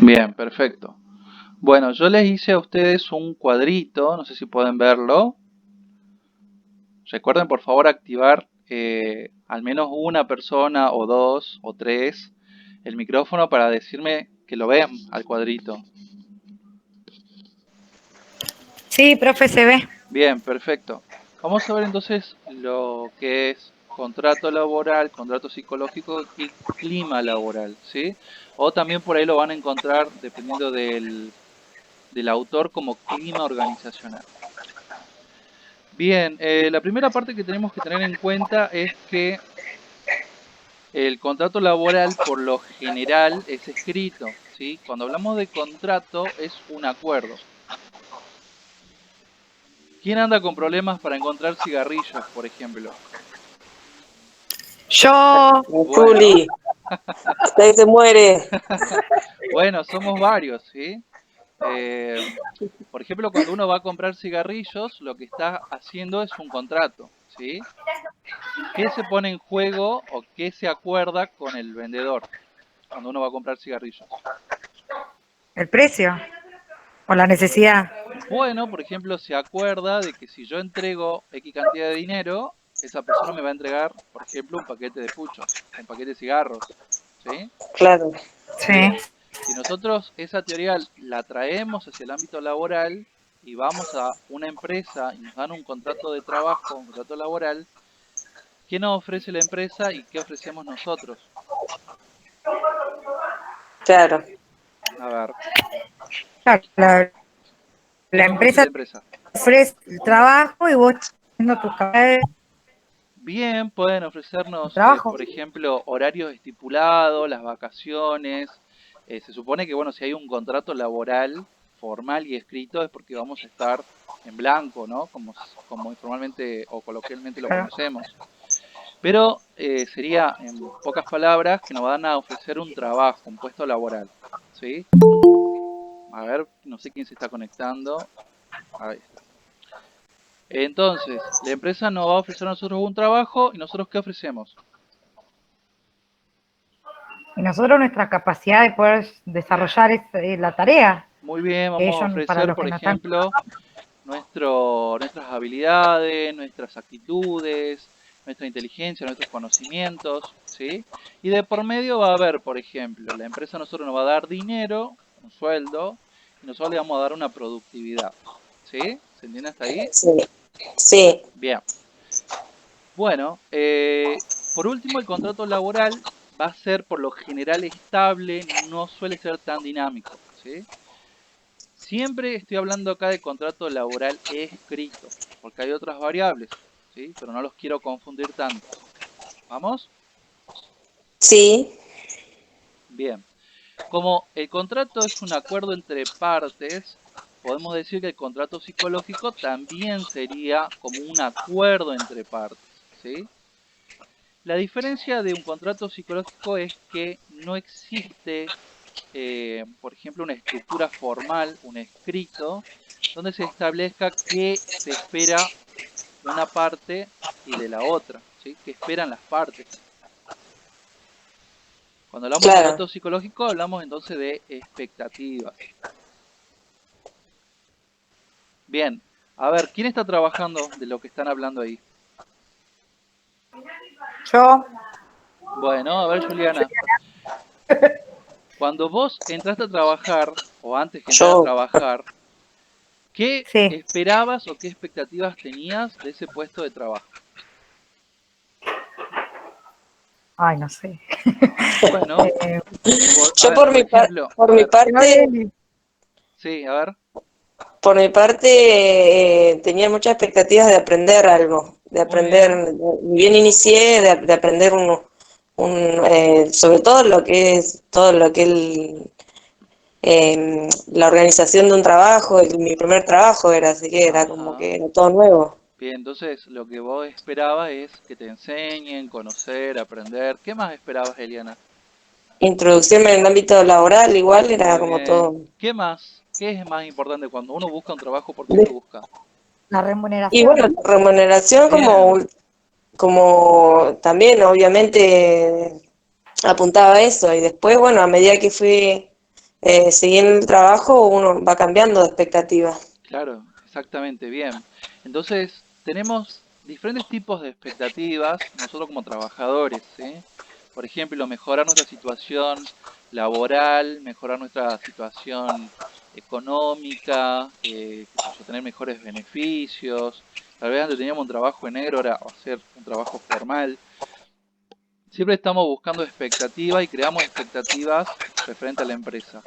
Bien, perfecto. Bueno, yo les hice a ustedes un cuadrito, no sé si pueden verlo. Recuerden por favor activar al menos una persona o dos o tres el micrófono para decirme que lo ven al cuadrito. Sí, profe, se ve. Bien, perfecto. Vamos a ver entonces lo que es contrato laboral, contrato psicológico y clima laboral, ¿sí? O también por ahí lo van a encontrar, dependiendo del autor, como clima organizacional. Bien, la primera parte que tenemos que tener en cuenta es que el contrato laboral por lo general es escrito, ¿sí? Cuando hablamos de contrato es un acuerdo. ¿Quién anda con problemas para encontrar cigarrillos, por ejemplo? Yo, Bueno, Juli, usted se muere. bueno, somos varios, ¿sí? Eh, por ejemplo, cuando uno va a comprar cigarrillos, lo que está haciendo es un contrato, ¿sí? ¿Qué se pone en juego o qué se acuerda con el vendedor cuando uno va a comprar cigarrillos? el precio o la necesidad. Bueno, por ejemplo, se acuerda de que si yo entrego X cantidad de dinero, esa persona me va a entregar, por ejemplo, un paquete de puchos, un paquete de cigarros, ¿sí? Claro, Sí. Bien, si nosotros esa teoría la traemos hacia el ámbito laboral y vamos a una empresa y nos dan un contrato de trabajo, un contrato laboral, ¿qué nos ofrece la empresa y qué ofrecemos nosotros? claro. A ver, Claro, ¿qué la me ofrece la empresa empresa? ofrece el trabajo y vos haciendo tus cabezas Bien, pueden de ofrecernos, trabajo. por ejemplo, horarios estipulados, las vacaciones. Se supone que, bueno, si hay un contrato laboral formal y escrito es porque vamos a estar en blanco, ¿no? Como informalmente o coloquialmente lo Claro. conocemos. Pero sería, en pocas palabras, que nos van a ofrecer un trabajo, un puesto laboral, ¿sí? A ver, no sé quién se está conectando. Ahí está. Entonces, la empresa nos va a ofrecer a nosotros un trabajo y nosotros ¿qué ofrecemos? Y nosotros nuestra capacidad de poder desarrollar la tarea Muy bien, que vamos a ellos, para ofrecer, los por que no están. ejemplo, nuestras habilidades, nuestras actitudes, nuestra inteligencia, nuestros conocimientos, ¿sí? Y de por medio va a haber, por ejemplo, la empresa a nosotros nos va a dar dinero, un sueldo, y nosotros le vamos a dar una productividad, ¿sí? ¿Se entiende hasta ahí? Sí, sí, Bien. Bueno, por último, el contrato laboral va a ser por lo general estable, no suele ser tan dinámico, ¿sí? Siempre estoy hablando acá de contrato laboral escrito, porque hay otras variables, ¿sí? Pero no los quiero confundir tanto. ¿Vamos? sí, Bien. Como el contrato es un acuerdo entre partes, podemos decir que el contrato psicológico también sería como un acuerdo entre partes, ¿sí? La diferencia de un contrato psicológico es que no existe, por ejemplo, una estructura formal, un escrito, donde se establezca qué se espera una parte y de la otra, ¿sí? ¿Qué esperan las partes? Cuando hablamos de claro. contrato psicológico, hablamos entonces de expectativas. Bien, a ver, ¿quién está trabajando de lo que están hablando ahí? Yo, Bueno, a ver, Juliana, cuando vos entraste a trabajar, o antes que entrar a Yo, trabajar, ¿qué sí. esperabas o qué expectativas tenías de ese puesto de trabajo? Ay, no sé. Bueno, Eh, a yo ver, por ejemplo, a por mi ver, que no parte, le- sí, a ver, por mi parte tenía muchas expectativas de aprender algo, de muy bien, aprender, ni bien inicié, de aprender sobre todo todo lo que la organización de un trabajo, mi primer trabajo era, así que era como ajá. que era todo nuevo. Bien, entonces lo que vos esperabas es que te enseñen, conocer, aprender. ¿Qué más esperabas, Eliana? Introducirme en el ámbito laboral, igual era Muy como bien. todo. ¿Qué más? ¿Qué es más importante cuando uno busca un trabajo? ¿Por qué lo busca? la Y bueno, remuneración. remuneración Bien, como también obviamente apuntaba a eso y después, bueno, a medida que fui siguiendo el trabajo uno va cambiando de expectativa. Claro, exactamente, bien. Entonces, tenemos diferentes tipos de expectativas nosotros como trabajadores, ¿sí? Por ejemplo, mejorar nuestra situación laboral, mejorar nuestra situación económica, qué sé yo, tener mejores beneficios. Tal vez antes teníamos un trabajo en negro, ahora hacer un trabajo formal. Siempre estamos buscando expectativas y creamos expectativas referente a la empresa.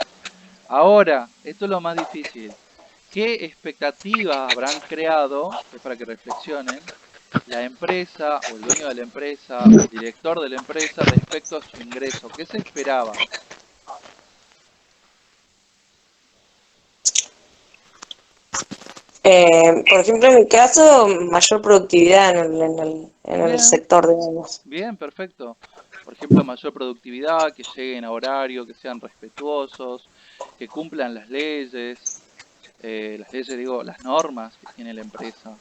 Ahora, esto es lo más difícil. ¿Qué expectativas habrán creado, es para que reflexionen, la empresa o el dueño de la empresa o el director de la empresa respecto a su ingreso? ¿Qué se esperaba? Por ejemplo, en mi caso, mayor productividad en el Bien, sector, digamos. bien, perfecto. Por ejemplo, mayor productividad, que lleguen a horario, que sean respetuosos, que cumplan las leyes digo, las normas que tiene la empresa,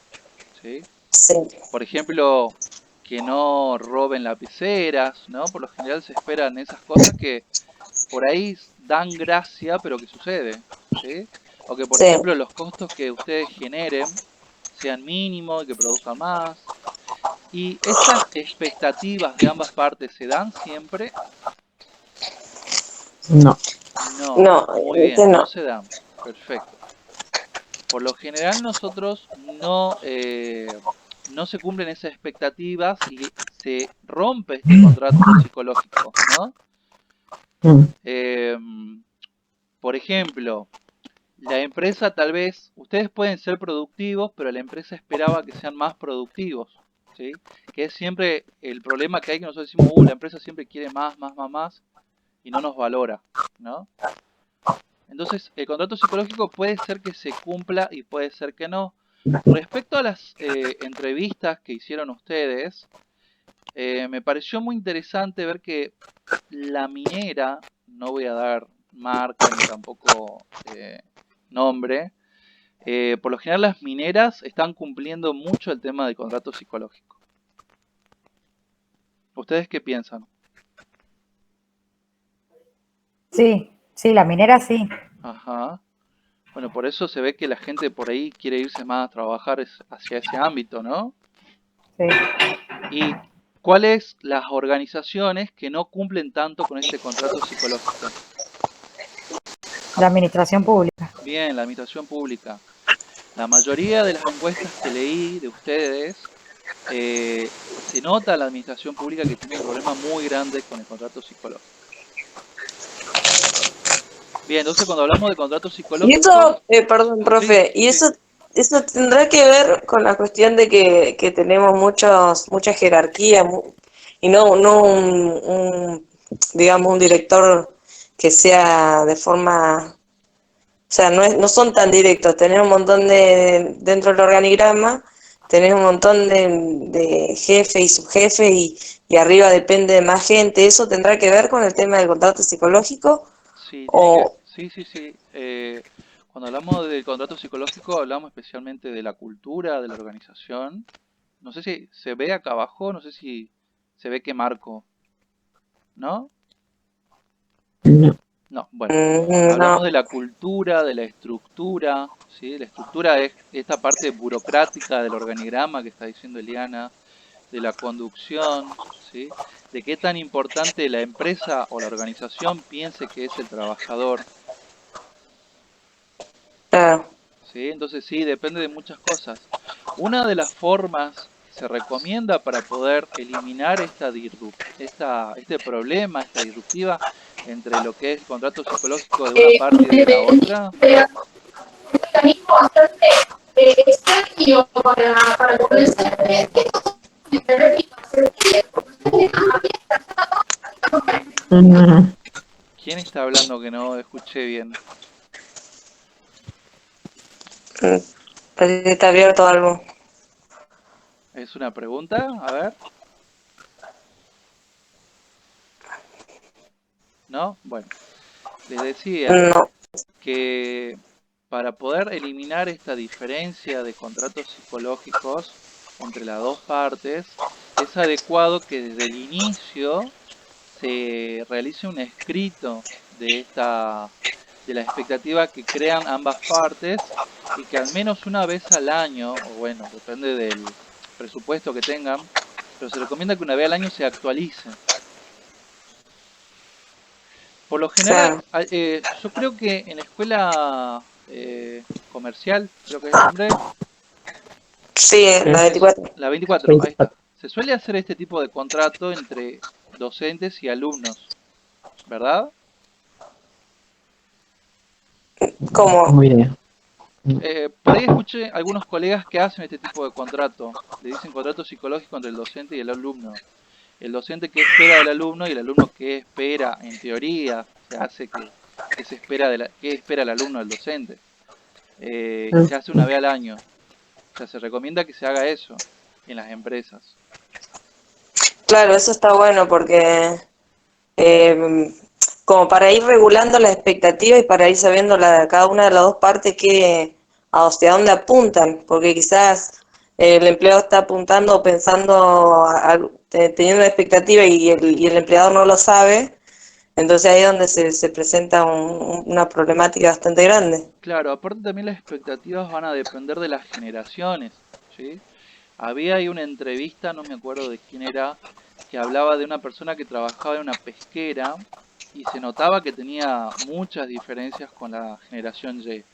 ¿sí? Sí, Por ejemplo, que no roben lapiceras, ¿no? Por lo general se esperan esas cosas que por ahí dan gracia, pero que sucede, ¿sí? O que, por sí. ejemplo, los costos que ustedes generen sean mínimos y que produzcan más. ¿Y estas expectativas de ambas partes se dan siempre? No. No, No, muy este bien, no no. se dan. Perfecto. Por lo general nosotros no se cumplen esas expectativas y se rompe este contrato psicológico, ¿no? Mm. Por ejemplo, la empresa tal vez, ustedes pueden ser productivos, pero la empresa esperaba que sean más productivos, ¿sí? Que es siempre el problema que hay que nosotros decimos, la empresa siempre quiere más, más, más, más y no nos valora, ¿no? Entonces, el contrato psicológico puede ser que se cumpla y puede ser que no. Respecto a las entrevistas que hicieron ustedes, me pareció muy interesante ver que la minera, no voy a dar marca ni tampoco nombre, por lo general las mineras están cumpliendo mucho el tema del contrato psicológico. ¿Ustedes qué piensan? Sí, sí, la minera sí. Ajá. Bueno, por eso se ve que la gente por ahí quiere irse más a trabajar hacia ese ámbito, ¿no? Sí. ¿Y cuáles las organizaciones que no cumplen tanto con este contrato psicológico? La administración pública. Bien, la administración pública. La mayoría de las encuestas que leí de ustedes, se nota en la administración pública que tiene un problema muy grande con el contrato psicológico. Bien, entonces cuando hablamos de contrato Y psicológico, eso, perdón, sí, profe, y sí, eso tendrá que ver con la cuestión de que tenemos mucha jerarquía y no digamos, un director que sea de forma, o sea, no son tan directos, tenés un montón dentro del organigrama, tenés un montón de jefe y subjefe y arriba depende de más gente, ¿eso tendrá que ver con el tema del contrato psicológico? sí, O, sí, sí, sí. Cuando hablamos del contrato psicológico, hablamos especialmente de la cultura de la organización. No sé si se ve acá abajo, no sé si se ve que marco, ¿no? No. No, bueno, hablamos no. de la cultura, de la estructura, ¿sí? La estructura es esta parte burocrática del organigrama que está diciendo Eliana, de la conducción, ¿sí? De qué tan importante la empresa o la organización piense que es el trabajador, Claro. ¿sí? Entonces sí, depende de muchas cosas. Una de las formas que se recomienda para poder eliminar este problema, esta disruptiva entre lo que es el contrato psicológico de una parte y de la otra, Mecanismo bastante extraño para convencer Mm. ¿quién está hablando que no escuché bien? Parece que está abierto algo. ¿Es una pregunta? A ver. ¿No? Bueno, les decía No. que para poder eliminar esta diferencia de contratos psicológicos entre las dos partes, es adecuado que desde el inicio se realice un escrito de de la expectativa que crean ambas partes y que al menos una vez al año, o bueno, depende del presupuesto que tengan, pero se recomienda que una vez al año se actualice. Por lo general, Claro. yo creo que en la escuela comercial, creo que es el nombre, Sí, la 24. la 24, ahí 24. está. Se suele hacer este tipo de contrato entre docentes y alumnos, ¿verdad? ¿Cómo? Muy bien. Por ahí escuché algunos colegas que hacen este tipo de contrato. Le dicen contrato psicológico entre el docente y el alumno. El docente que espera del alumno y el alumno que espera, en teoría, se hace que se espera que espera el alumno del docente. Y se hace una vez al año. O sea, se recomienda que se haga eso en las empresas. Claro, eso está bueno porque eh, como para ir regulando las expectativas y para ir sabiendo cada una de las dos partes hacia dónde apuntan, porque quizás el empleado está apuntando o pensando, teniendo una expectativa y el empleador no lo sabe, entonces ahí es donde se presenta una problemática bastante grande. Claro, aparte también las expectativas van a depender de las generaciones, ¿sí? Había ahí una entrevista, no me acuerdo de quién era, que hablaba de una persona que trabajaba en una pesquera y se notaba que tenía muchas diferencias con la generación Y,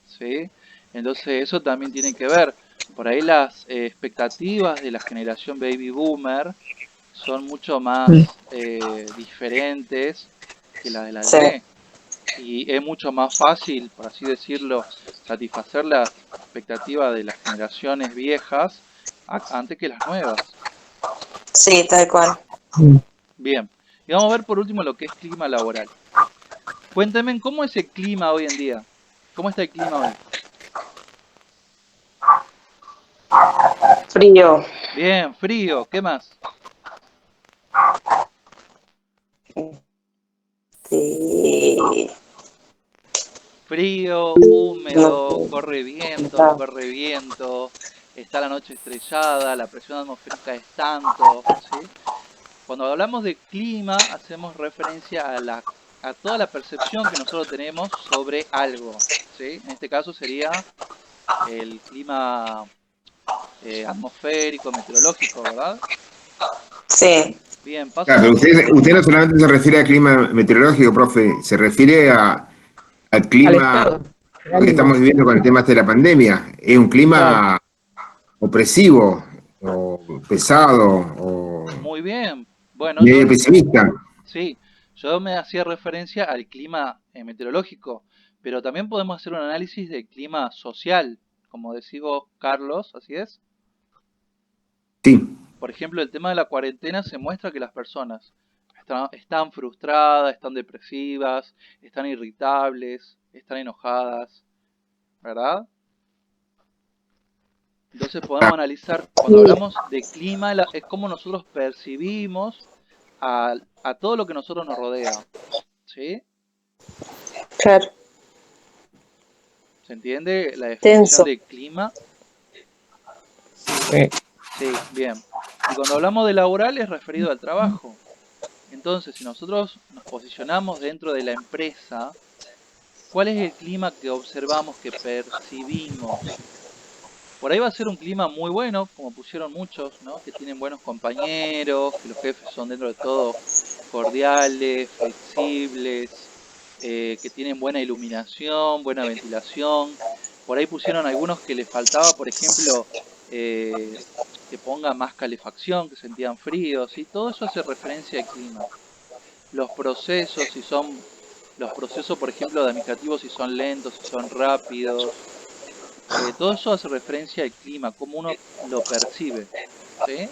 ¿sí? Entonces eso también tiene que ver. Por ahí las expectativas de la generación baby boomer son mucho más diferentes que las de la Sí, Y. Y es mucho más fácil, por así decirlo, satisfacer las expectativas de las generaciones viejas antes que las nuevas. sí, tal cual. Bien, y vamos a ver por último lo que es clima laboral. Cuéntame, ¿cómo es el clima hoy en día? ¿Cómo está el clima hoy? Frío. Bien, frío, ¿qué más? Sí. Frío, No húmedo, sé. corre viento, no Está. corre viento, está la noche estrellada, la presión atmosférica es tanto, ¿sí? Cuando hablamos de clima, hacemos referencia a toda la percepción que nosotros tenemos sobre algo, ¿sí? En este caso sería el clima atmosférico, meteorológico, ¿verdad? Sí, Bien, Claro, pero usted no solamente se refiere al clima meteorológico, profe, se refiere al Al clima estado de que ánimo. estamos viviendo con el tema de la pandemia. Es un Claro. clima opresivo, o pesado, o muy bien. Bueno, medio pesimista. sí, yo me hacía referencia al clima meteorológico, pero también podemos hacer un análisis del clima social, como decís vos, Carlos, ¿así es? Sí, Por ejemplo, el tema de la cuarentena se muestra que las personas están frustradas, están depresivas, están irritables, están enojadas, ¿verdad? Entonces podemos analizar, cuando sí, hablamos de clima, es cómo nosotros percibimos a todo lo que nosotros nos rodea, ¿sí? claro. ¿Se entiende la definición Tenso. de clima? Sí. Sí, bien. Y cuando hablamos de laboral es referido al trabajo. Entonces, si nosotros nos posicionamos dentro de la empresa, ¿cuál es el clima que observamos, que percibimos? Por ahí va a ser un clima muy bueno, como pusieron muchos, ¿no? Que tienen buenos compañeros, que los jefes son dentro de todo cordiales, flexibles, que tienen buena iluminación, buena ventilación. Por ahí pusieron algunos que les faltaba, por ejemplo, eh, que ponga más calefacción, que sentían frío, ¿sí? Todo eso hace referencia al clima. Los procesos, si son los procesos, por ejemplo, de administrativos, si son lentos, si son rápidos. Todo eso hace referencia al clima, cómo uno lo percibe, ¿sí?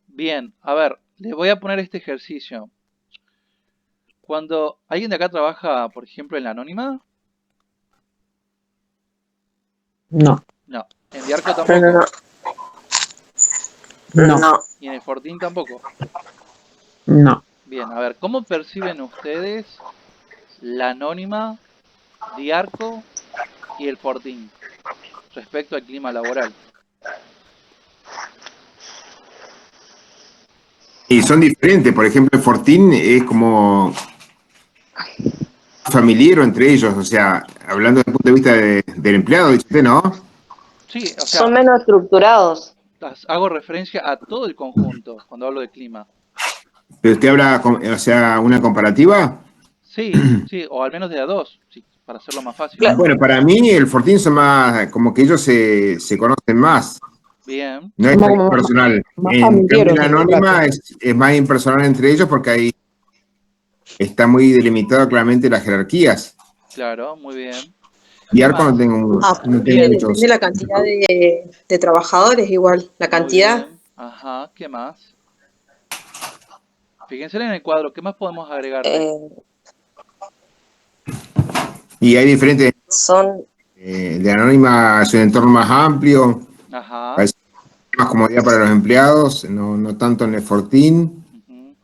Bien, a ver, les voy a poner este ejercicio. Cuando alguien de acá trabaja, por ejemplo, en la Anónima, No, no. En Diarco No, no, tampoco. no. no, No. Y en el Fortín tampoco. no. Bien, a ver, ¿cómo perciben ustedes la Anónima, Diarco y el Fortín respecto al clima laboral? Y son diferentes, por ejemplo, el Fortín es como familiar entre ellos, o sea, hablando desde el punto de vista del empleado, dice usted, ¿no? Sí, o Son sea, menos estructurados. hago referencia a todo el conjunto cuando hablo de clima. Pero usted habla, o sea, una comparativa. Sí, sí, o al menos de a dos, sí, para hacerlo más fácil. Claro. Bueno, para mí el Fortín son más, como que ellos se conocen más, Bien, no es Somos tan como impersonal. más En cambio, familiares la en el trato. anónima es más impersonal entre ellos porque ahí está muy delimitado claramente las jerarquías. claro, muy bien. Y ¿Qué Arco más? no tengo Bien, muchos. Depende de la cantidad de trabajadores igual, la muy cantidad. bien. Ajá, ¿qué más? Fíjense en el cuadro, ¿qué más podemos agregarle? eh, Y hay diferentes, son, de anónima es un entorno más amplio, Ajá, parece más comodidad para los empleados, no tanto en el Fortín. ujú,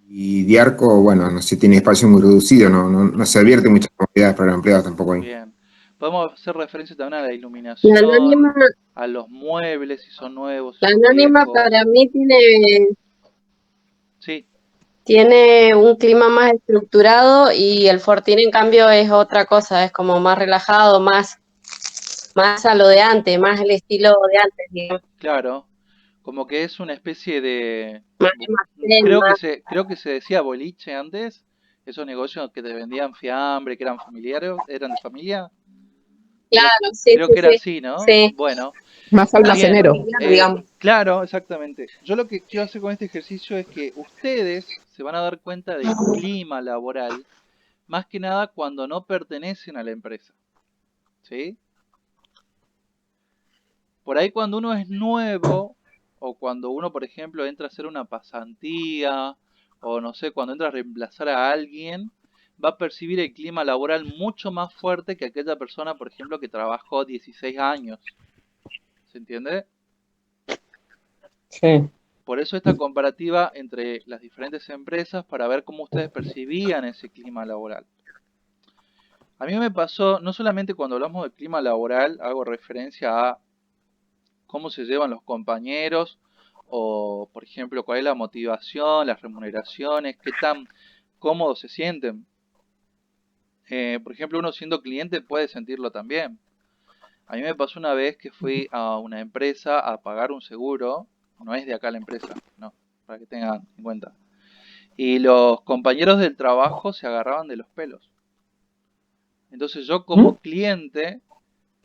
Y Diarco, bueno, no sé, tiene espacio muy reducido, no se advierte muchas comodidades para los empleados tampoco ahí. bien. Podemos hacer referencia también a la La anónima, iluminación, a los muebles, si son nuevos, si la son anónima viejos. para mí Sí, tiene un clima más estructurado y el Fortín en cambio es otra cosa, es como más relajado, más a lo de antes, más el estilo de antes, digamos, claro. Como que es una especie de... más almacén, más, creo que se decía boliche antes. Esos negocios que te vendían fiambre, que eran familiares, eran de familia. Creo, claro, sí, creo sí, que era sí, así, ¿no? sí. Bueno, Más bien. almacenero. familiar, digamos. Claro, exactamente. Yo lo que quiero hacer con este ejercicio es que ustedes se van a dar cuenta del clima laboral, más que nada cuando no pertenecen a la empresa, ¿sí? Por ahí cuando uno es nuevo, o cuando uno, por ejemplo, entra a hacer una pasantía, o no sé, cuando entra a reemplazar a alguien, va a percibir el clima laboral mucho más fuerte que aquella persona, por ejemplo, que trabajó 16 años. ¿Se entiende? Sí. Por eso esta comparativa entre las diferentes empresas para ver cómo ustedes percibían ese clima laboral. A mí me pasó, no solamente cuando hablamos del clima laboral, hago referencia a cómo se llevan los compañeros, o por ejemplo, cuál es la motivación, las remuneraciones, qué tan cómodos se sienten. Por ejemplo, uno siendo cliente puede sentirlo también. A mí me pasó una vez que fui a una empresa a pagar un seguro, no es de acá la empresa, no, para que tengan en cuenta. Y los compañeros del trabajo se agarraban de los pelos. Entonces yo ¿Mm? como cliente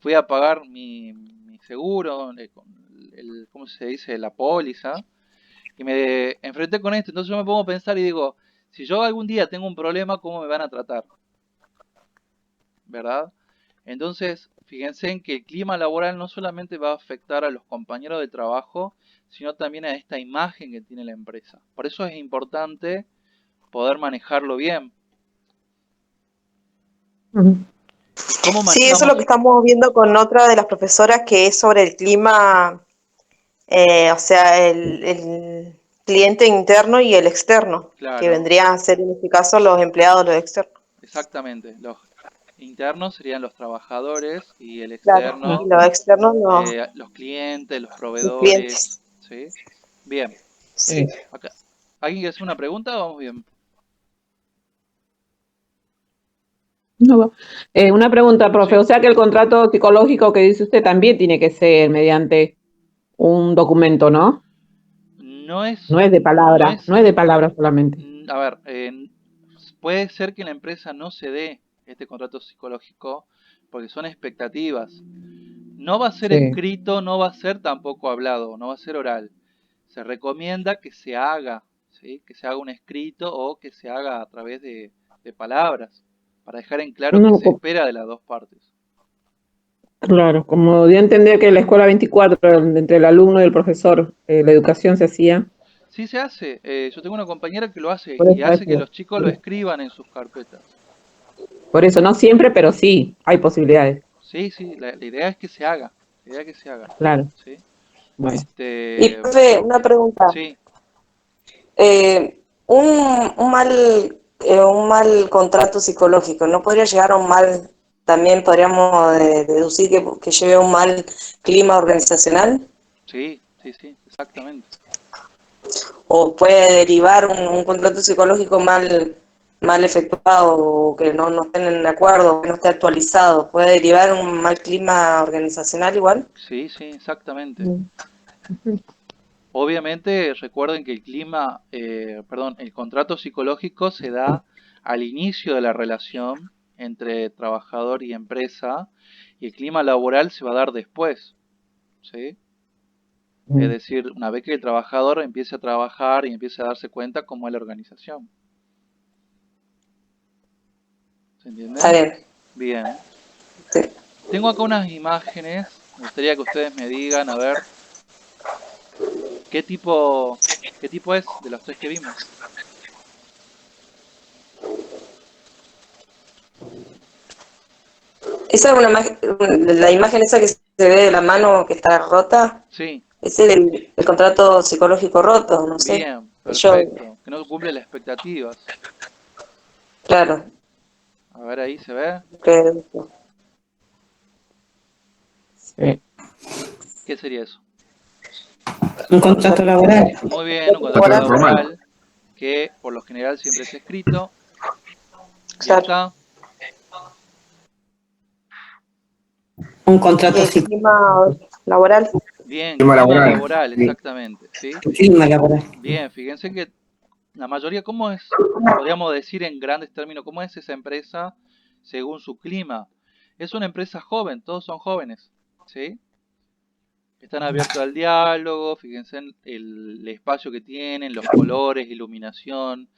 fui a pagar mi seguro, ¿cómo se dice? La póliza, y me enfrenté con esto. Entonces yo me pongo a pensar y digo, si yo algún día tengo un problema, ¿cómo me van a tratar? ¿Verdad? Entonces, fíjense en que el clima laboral no solamente va a afectar a los compañeros de trabajo, sino también a esta imagen que tiene la empresa. Por eso es importante poder manejarlo bien. Ujú. ¿Y cómo Sí, eso es lo que manejamos? estamos viendo con otra de las profesoras que es sobre el clima, o sea, el cliente interno y el externo, que Claro, vendrían a ser en este caso los empleados, los externos. exactamente. Los internos serían los trabajadores y el Claro, y externo, los externos los clientes, los los proveedores. clientes. ¿Sí? Bien. Sí. Acá. ¿Alguien quiere hacer una pregunta? Vamos bien. No va. Una pregunta, profe. Sí. O sea que el contrato psicológico que dice usted también tiene que ser mediante un documento, ¿no? No es, No es de no palabra, es, no es de palabra solamente. a ver, puede ser que la empresa no se dé este contrato psicológico porque son expectativas. No va a ser Sí. escrito, no va a ser tampoco hablado, no va a ser oral. Se recomienda que se haga, ¿sí? Que se haga un escrito o que se haga a través de palabras, para dejar en claro que No, se espera de las dos partes. claro, como dio a entender que en la escuela 24, entre el alumno y el profesor, la educación se hacía. Sí se hace, yo tengo una compañera que lo hace Por y eso hace que decía. los chicos lo escriban en sus carpetas. Por eso, no siempre, pero sí, hay posibilidades. Sí, sí, la idea es que se haga, la idea es que se haga, Claro. ¿sí? Bueno. Y Este, profe, una pregunta. sí, Eh, un mal contrato psicológico, ¿no podría llegar a un mal, también podríamos deducir que lleve a un mal clima organizacional? sí, sí, sí, exactamente. o puede derivar un contrato psicológico mal efectuado o que no estén en acuerdo, que no esté actualizado, puede derivar un mal clima organizacional igual. Sí, sí, exactamente. Obviamente recuerden que el contrato psicológico se da al inicio de la relación entre trabajador y empresa y el clima laboral se va a dar después, ¿sí? Es decir, una vez que el trabajador empiece a trabajar y empiece a darse cuenta cómo es la organización. ¿Se entiende? Está bien. Bien. Sí. Tengo acá unas imágenes. Me gustaría que ustedes me digan, a ver, qué tipo es de los tres que vimos. Esa es la imagen esa que se ve de la mano que está rota, Sí, es el contrato psicológico roto, no sé. bien, Yo, perfecto. Que no cumple las expectativas. claro, A ver, ahí se ve. que Sí. ¿Qué sería eso? Un contrato laboral. Muy bien, un contrato Laboral. laboral que por lo general siempre es escrito. Y claro. acá, Un contrato El clima laboral. bien, Clima clima laboral. laboral, Sí. exactamente, ¿sí? clima laboral. Bien, fíjense que la mayoría, ¿cómo es? Podríamos decir en grandes términos, ¿cómo es esa empresa según su clima? Es una empresa joven, todos son jóvenes, ¿sí? Están abiertos al diálogo, fíjense en el espacio que tienen, los colores, iluminación.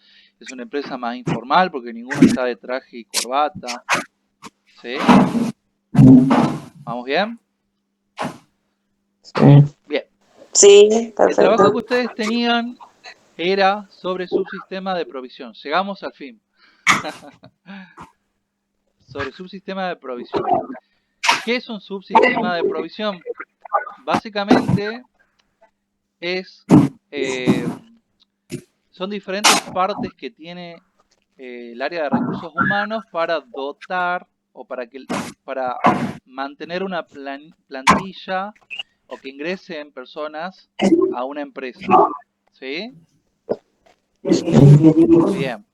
Es una empresa más informal porque ninguno está de traje y corbata, ¿sí? ¿Vamos bien? Sí. Bien. Sí, El trabajo que perfecto. ustedes tenían era sobre subsistema de provisión. Llegamos al fin. Sobre subsistema de provisión. ¿Qué es un subsistema de provisión? Básicamente eh, son diferentes partes que tiene el área de recursos humanos para dotar o para mantener una plantilla o que ingresen personas a una empresa. ¿Sí? Bien.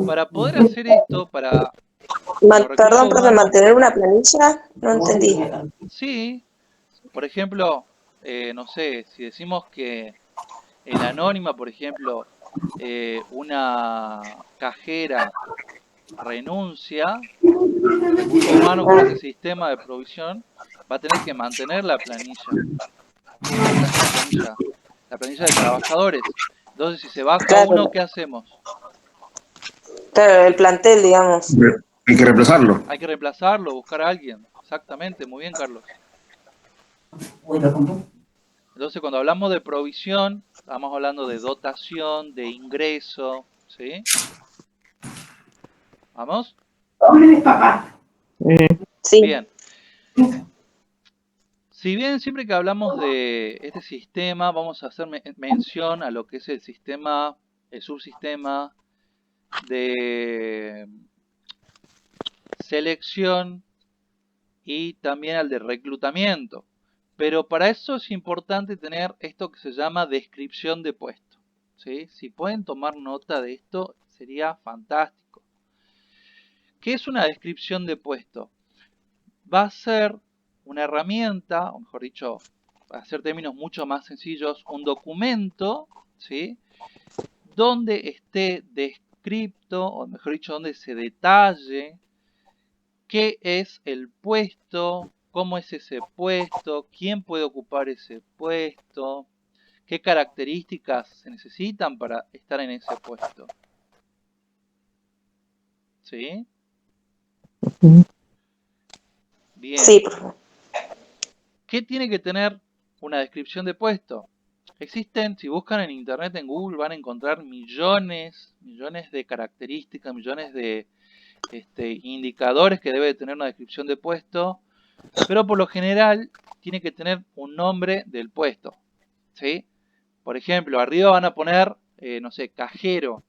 Para poder hacer esto, para los recursos Perdón, profe, humanos, mantener una planilla, no entendí. sí. Por ejemplo, no sé, si decimos que en la anónima, por ejemplo, una cajera renuncia, el recurso humano con ese sistema de provisión va a tener que mantener la planilla, la planilla de trabajadores. Entonces, si se baja Claro, uno, ¿qué hacemos? claro, el plantel, digamos. Hay que reemplazarlo. Hay que reemplazarlo, buscar a alguien. Exactamente, muy bien, Carlos. Entonces, cuando hablamos de provisión, estamos hablando de dotación, de ingreso, ¿sí? ¿Vamos? Sí, Bien. Si bien siempre que hablamos de este sistema, vamos a hacer mención a lo que es el sistema, el subsistema de selección y también al de reclutamiento. Pero para eso es importante tener esto que se llama descripción de puesto, ¿sí? Si pueden tomar nota de esto, sería fantástico. ¿Qué es una descripción de puesto? Va a ser una herramienta, o mejor dicho, para hacer términos mucho más sencillos, un documento, ¿sí? Donde esté descrito, o mejor dicho, donde se detalle qué es el puesto, cómo es ese puesto, quién puede ocupar ese puesto, qué características se necesitan para estar en ese puesto. ¿Sí? Bien. sí, profe. ¿Qué tiene que tener una descripción de puesto? Existen, si buscan en internet, en Google, van a encontrar millones de características, millones de indicadores que debe tener una descripción de puesto, pero por lo general tiene que tener un nombre del puesto, ¿sí? Por ejemplo, arriba van a poner, no sé, cajero,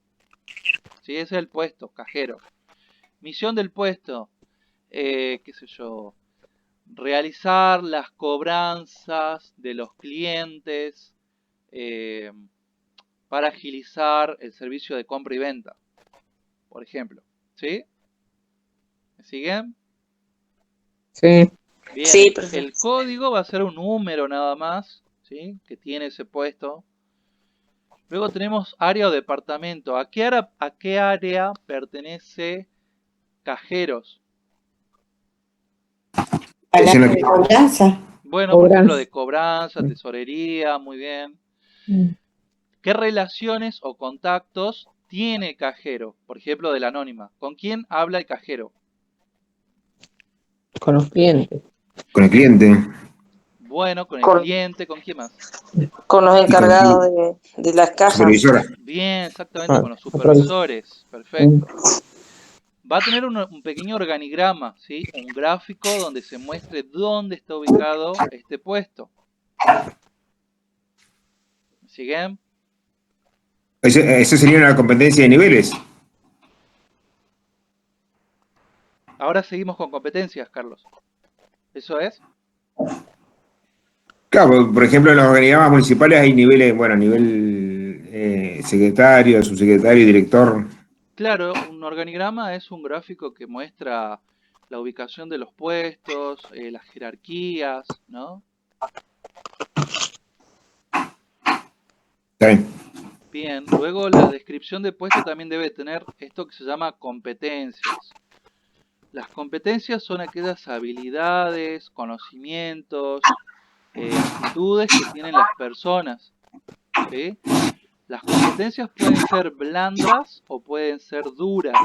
¿sí? Ese es el puesto, cajero. Misión del puesto, qué sé yo, realizar las cobranzas de los clientes para agilizar el servicio de compra y venta, por ejemplo. ¿Sí? ¿Me siguen? Sí. Bien, Sí, el perfecto. código va a ser un número nada más, ¿sí? Que tiene ese puesto. Luego tenemos área o departamento. ¿A qué área pertenece cajeros? A la Atención a que- cobranza. Bueno, por ejemplo, Cobranza. de cobranza, tesorería, muy bien. Mm. ¿Qué relaciones o contactos tiene el cajero? Por ejemplo, de la anónima. ¿Con quién habla el cajero? Con los clientes. con el cliente Bueno, con el Con, cliente, ¿con quién más? con los y con encargados su de las cajas. supervisora. Bien, exactamente, Ah, con los aprox. supervisores. Mm. Perfecto. Va a tener un pequeño organigrama, ¿sí? Un gráfico donde se muestre dónde está ubicado este puesto. ¿Me siguen? Eso sería una competencia de niveles. Ahora seguimos con competencias, Carlos. ¿Eso es? Claro, por ejemplo, en los organigramas municipales hay niveles, bueno, nivel secretario, subsecretario, director. Claro, un organigrama es un gráfico que muestra la ubicación de los puestos, las jerarquías, ¿no? Está bien. Bien, luego la descripción de puesto también debe tener esto que se llama competencias. Las competencias son aquellas habilidades, conocimientos, actitudes que tienen las personas, ¿sí? Las competencias pueden ser blandas o pueden ser duras.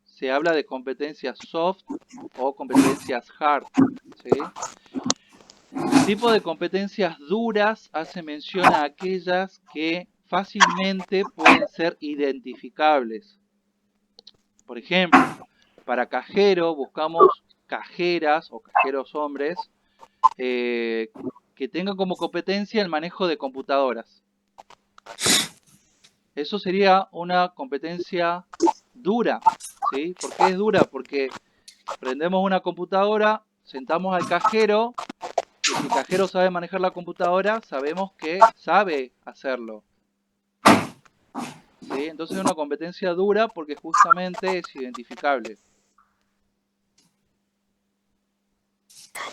Se habla de competencias soft o competencias hard, ¿sí? El tipo de competencias duras hace mención a aquellas que fácilmente pueden ser identificables. Por ejemplo, para cajero buscamos cajeras o cajeros hombres eh, que tengan como competencia el manejo de computadoras. Eso sería una competencia dura, ¿sí? ¿Por qué es dura? Porque prendemos una computadora, sentamos al cajero y si el cajero sabe manejar la computadora, sabemos que sabe hacerlo, ¿sí? Entonces es una competencia dura porque justamente es identificable.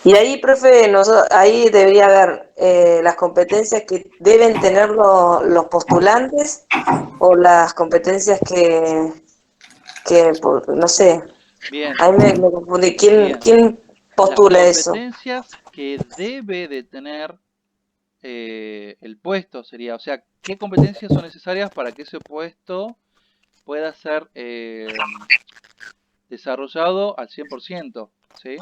Y ahí, profe, ahí debería haber las competencias que deben tener los postulantes o las competencias no sé, Bien, ahí me confundí. ¿Quién, bien. quién Las postula eso? competencias que debe de tener el puesto sería, o sea, qué competencias son necesarias para que ese puesto pueda ser desarrollado al 100%, ¿sí?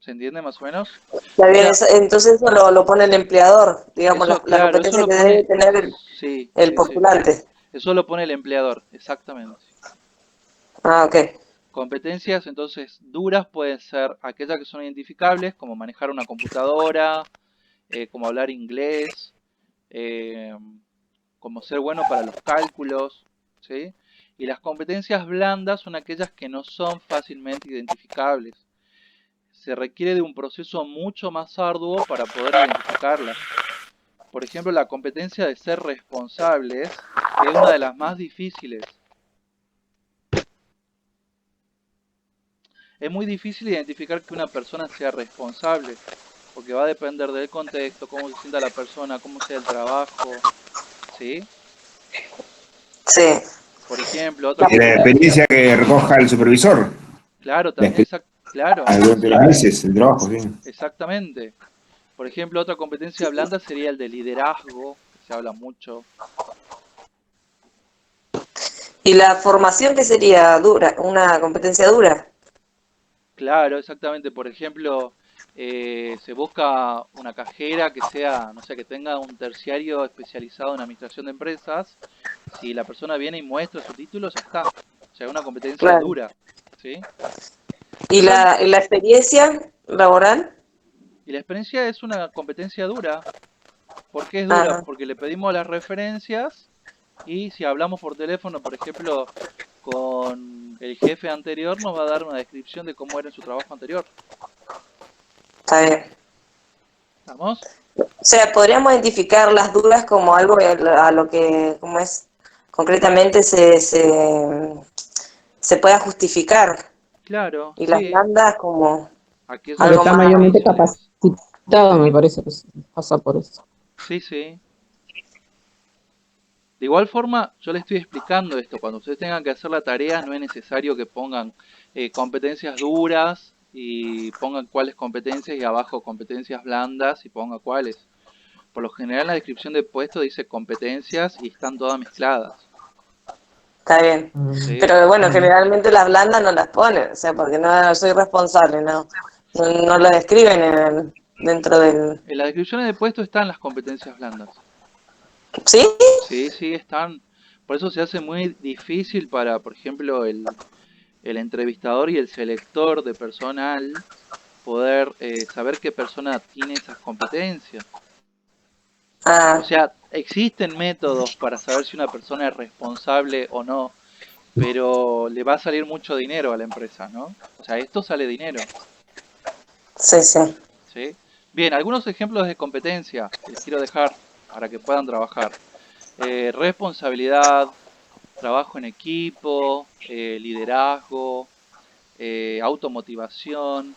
¿Se entiende más o menos? Está O bien, sea, entonces eso lo pone el empleador, digamos, eso, la claro, eso competencia lo que debe pone, tener sí, el sí, sí, postulante. eso lo pone el empleador, exactamente. Ah, ok. Competencias entonces duras pueden ser aquellas que son identificables, como manejar una computadora, como hablar inglés, eh, como ser bueno para los cálculos, ¿sí? Y las competencias blandas son aquellas que no son fácilmente identificables. Se requiere de un proceso mucho más arduo para poder identificarlas. Por ejemplo, la competencia de ser responsables es una de las más difíciles. Es muy difícil identificar que una persona sea responsable, porque va a depender del contexto, cómo se sienta la persona, cómo sea el trabajo, ¿sí? Sí. Por ejemplo, otra Y la competencia, experiencia que recoja el supervisor, claro, la también, experiencia claro, durante los meses, el trabajo, sí. exactamente. Por ejemplo, otra competencia blanda sería el de liderazgo, que se habla mucho. ¿Y la formación qué sería dura? ¿Una competencia dura? Claro, exactamente. Por ejemplo, se busca una cajera que sea, no sé, que tenga un terciario especializado en administración de empresas. Si la persona viene y muestra su título, ya está. O sea, una competencia Claro. dura, ¿sí? ¿Y Otra, la experiencia laboral? y la experiencia es una competencia dura. ¿Por qué es dura? Ajá, Porque le pedimos las referencias y si hablamos por teléfono, por ejemplo, con el jefe anterior, nos va a dar una descripción de cómo era en su trabajo anterior. está bien. ¿Estamos? O sea, podríamos identificar las dudas como algo a lo que, como es, concretamente se pueda justificar. Claro, Y las sí, blandas como aquí son Porque algo las está más más. mayormente difíciles. capacitado, me parece que pasa por eso. Sí, sí. De igual forma, yo les estoy explicando esto. Cuando ustedes tengan que hacer la tarea, no es necesario que pongan competencias duras y pongan cuáles competencias y abajo competencias blandas y pongan cuáles. Por lo general, la descripción de puesto dice competencias y están todas mezcladas. Está bien. ¿Sí? Pero bueno, generalmente las blandas no las ponen, o sea, porque no soy responsable, no lo describen dentro del... En las descripciones de puesto están las competencias blandas. ¿Sí? Sí, sí, están. Por eso se hace muy difícil para, por ejemplo, el entrevistador y el selector de personal poder saber qué persona tiene esas competencias. O Ah, sea, existen métodos para saber si una persona es responsable o no, pero le va a salir mucho dinero a la empresa, ¿no? O sea, esto sale dinero, sí, sí. ¿sí? Bien, algunos ejemplos de competencia que les quiero dejar para que puedan trabajar. Responsabilidad, trabajo en equipo, liderazgo, automotivación,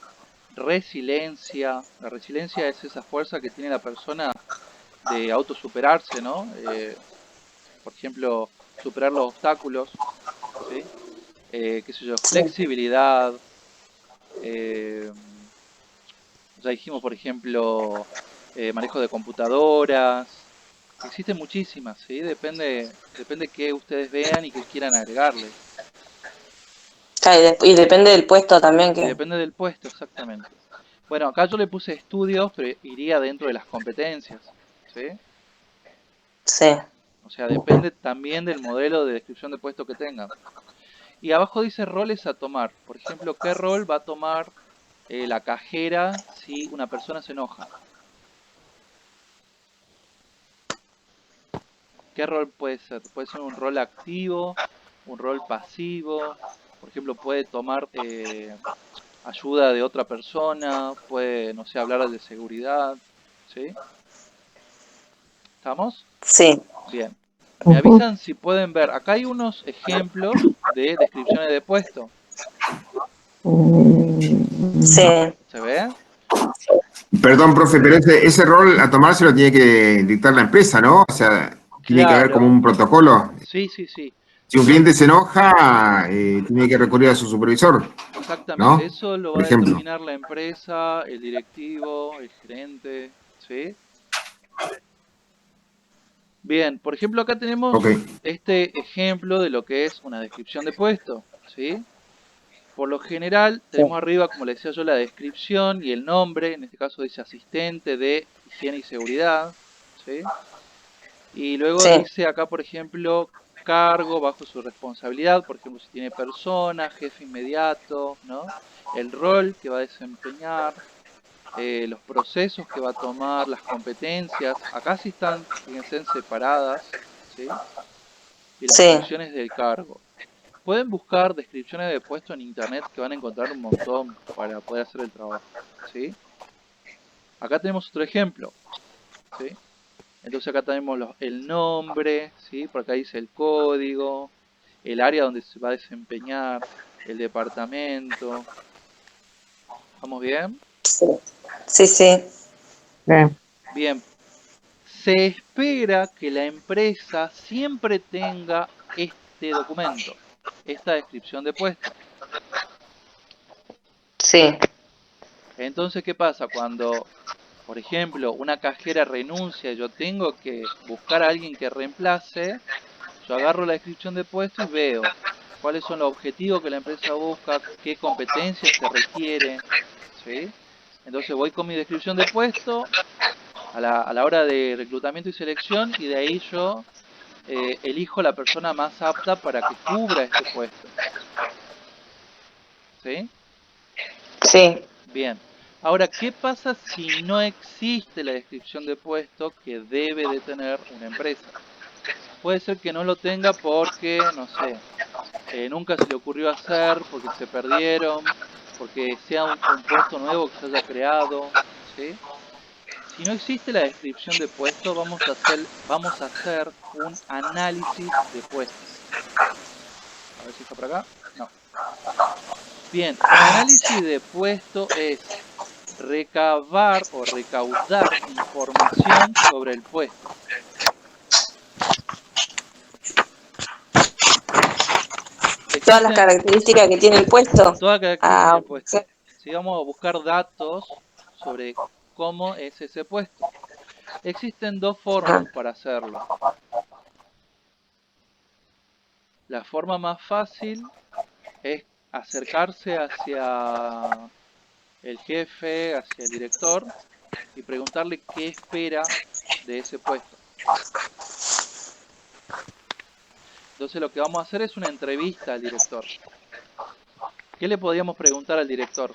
resiliencia. La resiliencia es esa fuerza que tiene la persona de autosuperarse, ¿no? Por ejemplo, superar los obstáculos, ¿sí? Qué sé yo, Sí. flexibilidad. eh, ya dijimos, por ejemplo, manejo de computadoras. Existen muchísimas, ¿sí? Depende qué ustedes vean y qué quieran agregarle. Claro, y depende del puesto también Y que... depende del puesto, exactamente. Bueno, acá yo le puse estudios, pero iría dentro de las competencias, ¿sí? Sí, O sea, depende también del modelo de descripción de puesto que tengan. Y abajo dice roles a tomar. Por ejemplo, ¿qué rol va a tomar la cajera si una persona se enoja? ¿Qué rol puede ser? Puede ser un rol activo, un rol pasivo. Por ejemplo, puede tomar ayuda de otra persona, puede, no sé, hablar de seguridad, ¿sí? ¿Estamos? sí. Bien. Me Ujú. avisan si pueden ver. Acá hay unos ejemplos de descripciones de puesto. Sí, ¿Se ve? Perdón, profe, pero ese rol a tomarse lo tiene que dictar la empresa, ¿no? O sea, tiene que haber como Claro. un protocolo. Sí, sí, sí. Si un Eso, cliente se enoja, tiene que recurrir a su supervisor, exactamente. ¿no? Eso lo Por va a ejemplo. determinar la empresa, el directivo, el gerente. ¿Sí? Bien. Por ejemplo, acá Ok. tenemos este ejemplo de lo que es una descripción de puesto. ¿Sí? Por lo general, sí, tenemos arriba, como le decía yo, la descripción y el nombre. En este caso dice asistente de higiene y seguridad. ¿Sí? Y luego sí, dice acá, por ejemplo, cargo bajo su responsabilidad, por ejemplo, si tiene persona, jefe inmediato, ¿no? El rol que va a desempeñar, los procesos que va a tomar, las competencias. Acá sí están, fíjense, separadas, ¿sí? Y las sí. funciones del cargo. Pueden buscar descripciones de puesto en internet que van a encontrar un montón para poder hacer el trabajo, ¿sí? Acá tenemos otro ejemplo, ¿sí? Entonces acá tenemos el nombre, ¿sí? Por acá dice el código, el área donde se va a desempeñar, el departamento. ¿Estamos bien? Sí, sí, sí. Bien. Bien. Se espera que la empresa siempre tenga este documento, esta descripción de puesto. Sí. Entonces, ¿qué pasa? Cuando, por ejemplo, una cajera renuncia, yo tengo que buscar a alguien que reemplace. Yo agarro la descripción de puesto y veo cuáles son los objetivos que la empresa busca, qué competencias se requiere, ¿sí? Entonces voy con mi descripción de puesto a la hora de reclutamiento y selección y de ahí yo elijo la persona más apta para que cubra este puesto, ¿sí? Sí. Bien. Ahora, ¿qué pasa si no existe la descripción de puesto que debe de tener una empresa? Puede ser que no lo tenga porque, no sé, nunca se le ocurrió hacer, porque se perdieron, porque sea un puesto nuevo que se haya creado, ¿sí? Si no existe la descripción de puesto, vamos a hacer un análisis de puestos. A ver si está por acá. No. Bien, un análisis de puesto es recabar o recaudar información sobre el puesto. Todas las características que tiene el puesto. Toda característica del puesto. Sí. Si vamos a buscar datos sobre cómo es ese puesto. Existen dos formas para hacerlo. La forma más fácil es acercarse hacia el jefe, hacia el director y preguntarle qué espera de ese puesto. Entonces lo que vamos a hacer es una entrevista al director. ¿Qué le podríamos preguntar al director?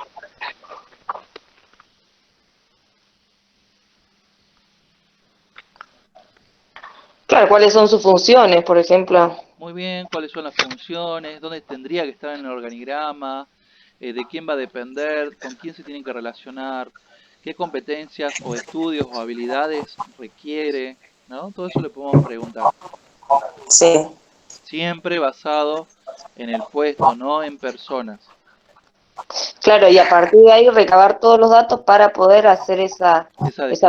Claro, ¿cuáles son sus funciones, por ejemplo? Muy bien, ¿cuáles son las funciones? ¿Dónde tendría que estar en el organigrama? ¿De quién va a depender? ¿Con quién se tienen que relacionar? ¿Qué competencias o estudios o habilidades requiere? ¿No? Todo eso le podemos preguntar. Sí. Siempre basado en el puesto, no en personas. Claro, y a partir de ahí recabar todos los datos para poder hacer esa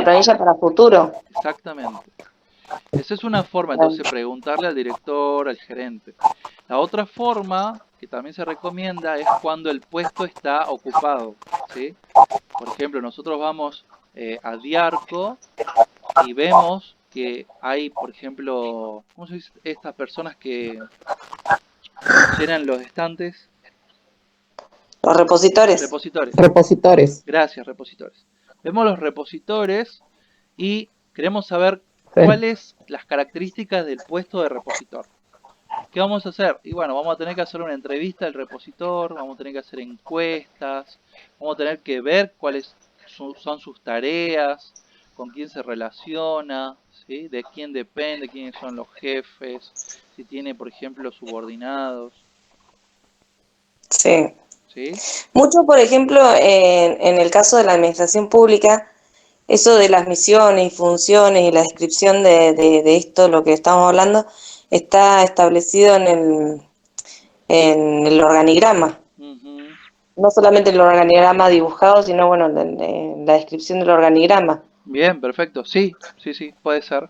planilla para futuro. Exactamente. Esa es una forma, entonces, preguntarle al director, al gerente. La otra forma, que también se recomienda, es cuando el puesto está ocupado, ¿sí? Por ejemplo, nosotros vamos a Diarco y vemos que hay, por ejemplo, ¿cómo se dice? Estas personas que llenan los estantes. Los repositores. Repositores. Gracias, repositores. Vemos los repositores y queremos saber Sí. cuáles las características del puesto de repositor. ¿Qué vamos a hacer? Y bueno, vamos a tener que hacer una entrevista al repositor, vamos a tener que hacer encuestas, vamos a tener que ver cuáles son sus tareas, con quién se relaciona, ¿sí? De quién depende, quiénes son los jefes, si tiene, por ejemplo, subordinados. Sí. ¿Sí? Mucho, por ejemplo, en el caso de la administración pública, eso de las misiones y funciones y la descripción de esto, lo que estamos hablando, está establecido en el organigrama. No solamente el organigrama dibujado, sino bueno, la descripción del organigrama. Bien, perfecto. Sí, puede ser.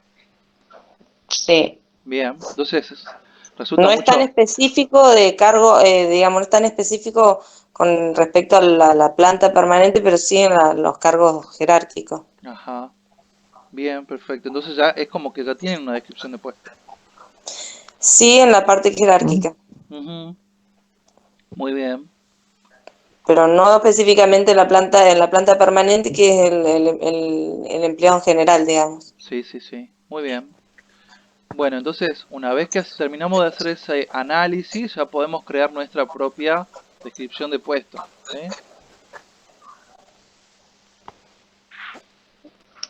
Sí. Bien, entonces resulta No es tan específico de cargo, digamos, no es tan específico con respecto a la planta permanente, pero sí en los cargos jerárquicos. Ajá. Bien, perfecto. Entonces ya es como que ya tienen una descripción de puesto. Sí, en la parte jerárquica. Muy bien. Pero no específicamente en la planta permanente, que es el empleado en general, digamos. Sí. Muy bien. Bueno, entonces, una vez que terminamos de hacer ese análisis, ya podemos crear nuestra propia descripción de puesto. ¿Sí?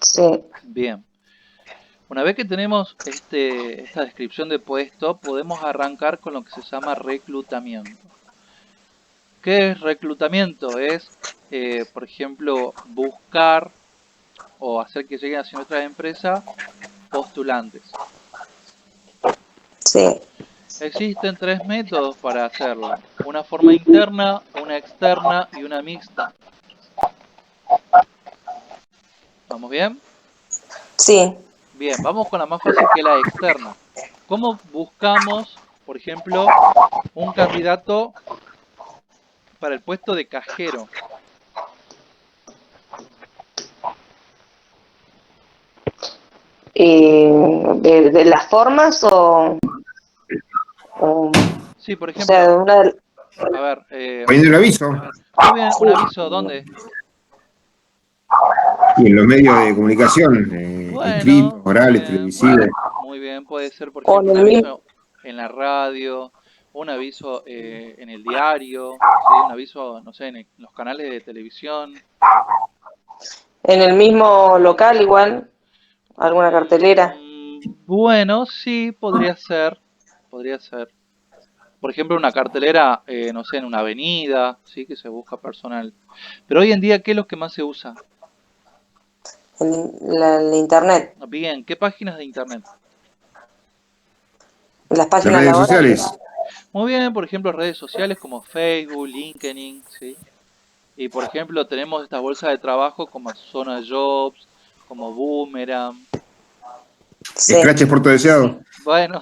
Sí. Bien. Una vez que tenemos esta descripción de puesto, podemos arrancar con lo que se llama reclutamiento. ¿Qué es reclutamiento? Es, por ejemplo, buscar o hacer que lleguen hacia nuestra empresa postulantes. Sí. Existen 3 métodos para hacerlo. Una forma interna, una externa y una mixta. ¿Vamos bien? Sí. Bien, vamos con la más fácil, que es la externa. ¿Cómo buscamos, por ejemplo, un candidato para el puesto de cajero? ¿De las formas o Sí, por o ejemplo, sea, a ver, Poniendo el aviso. muy bien, un aviso, ¿dónde? Y en los medios de comunicación, escritos, Bueno, orales, televisivos. muy bien, puede ser, por o ejemplo, en un el mismo, aviso en la radio, un aviso en el diario, ¿sí? Un aviso, no sé, en los canales de televisión. en el mismo local igual, alguna cartelera. Bueno, sí, podría ser. Podría ser. Por ejemplo, una cartelera, no sé, en una avenida, sí, que se busca personal. Pero hoy en día, ¿qué es lo que más se usa? en la internet, Bien, ¿qué páginas de internet? en las Las páginas redes laborales. sociales. Muy bien, por ejemplo, redes sociales como Facebook, LinkedIn, ¿sí? Y por ejemplo, tenemos estas bolsas de trabajo como Zona Jobs, como Boomerang. Sí. Scratch es Puerto Deseado. Bueno,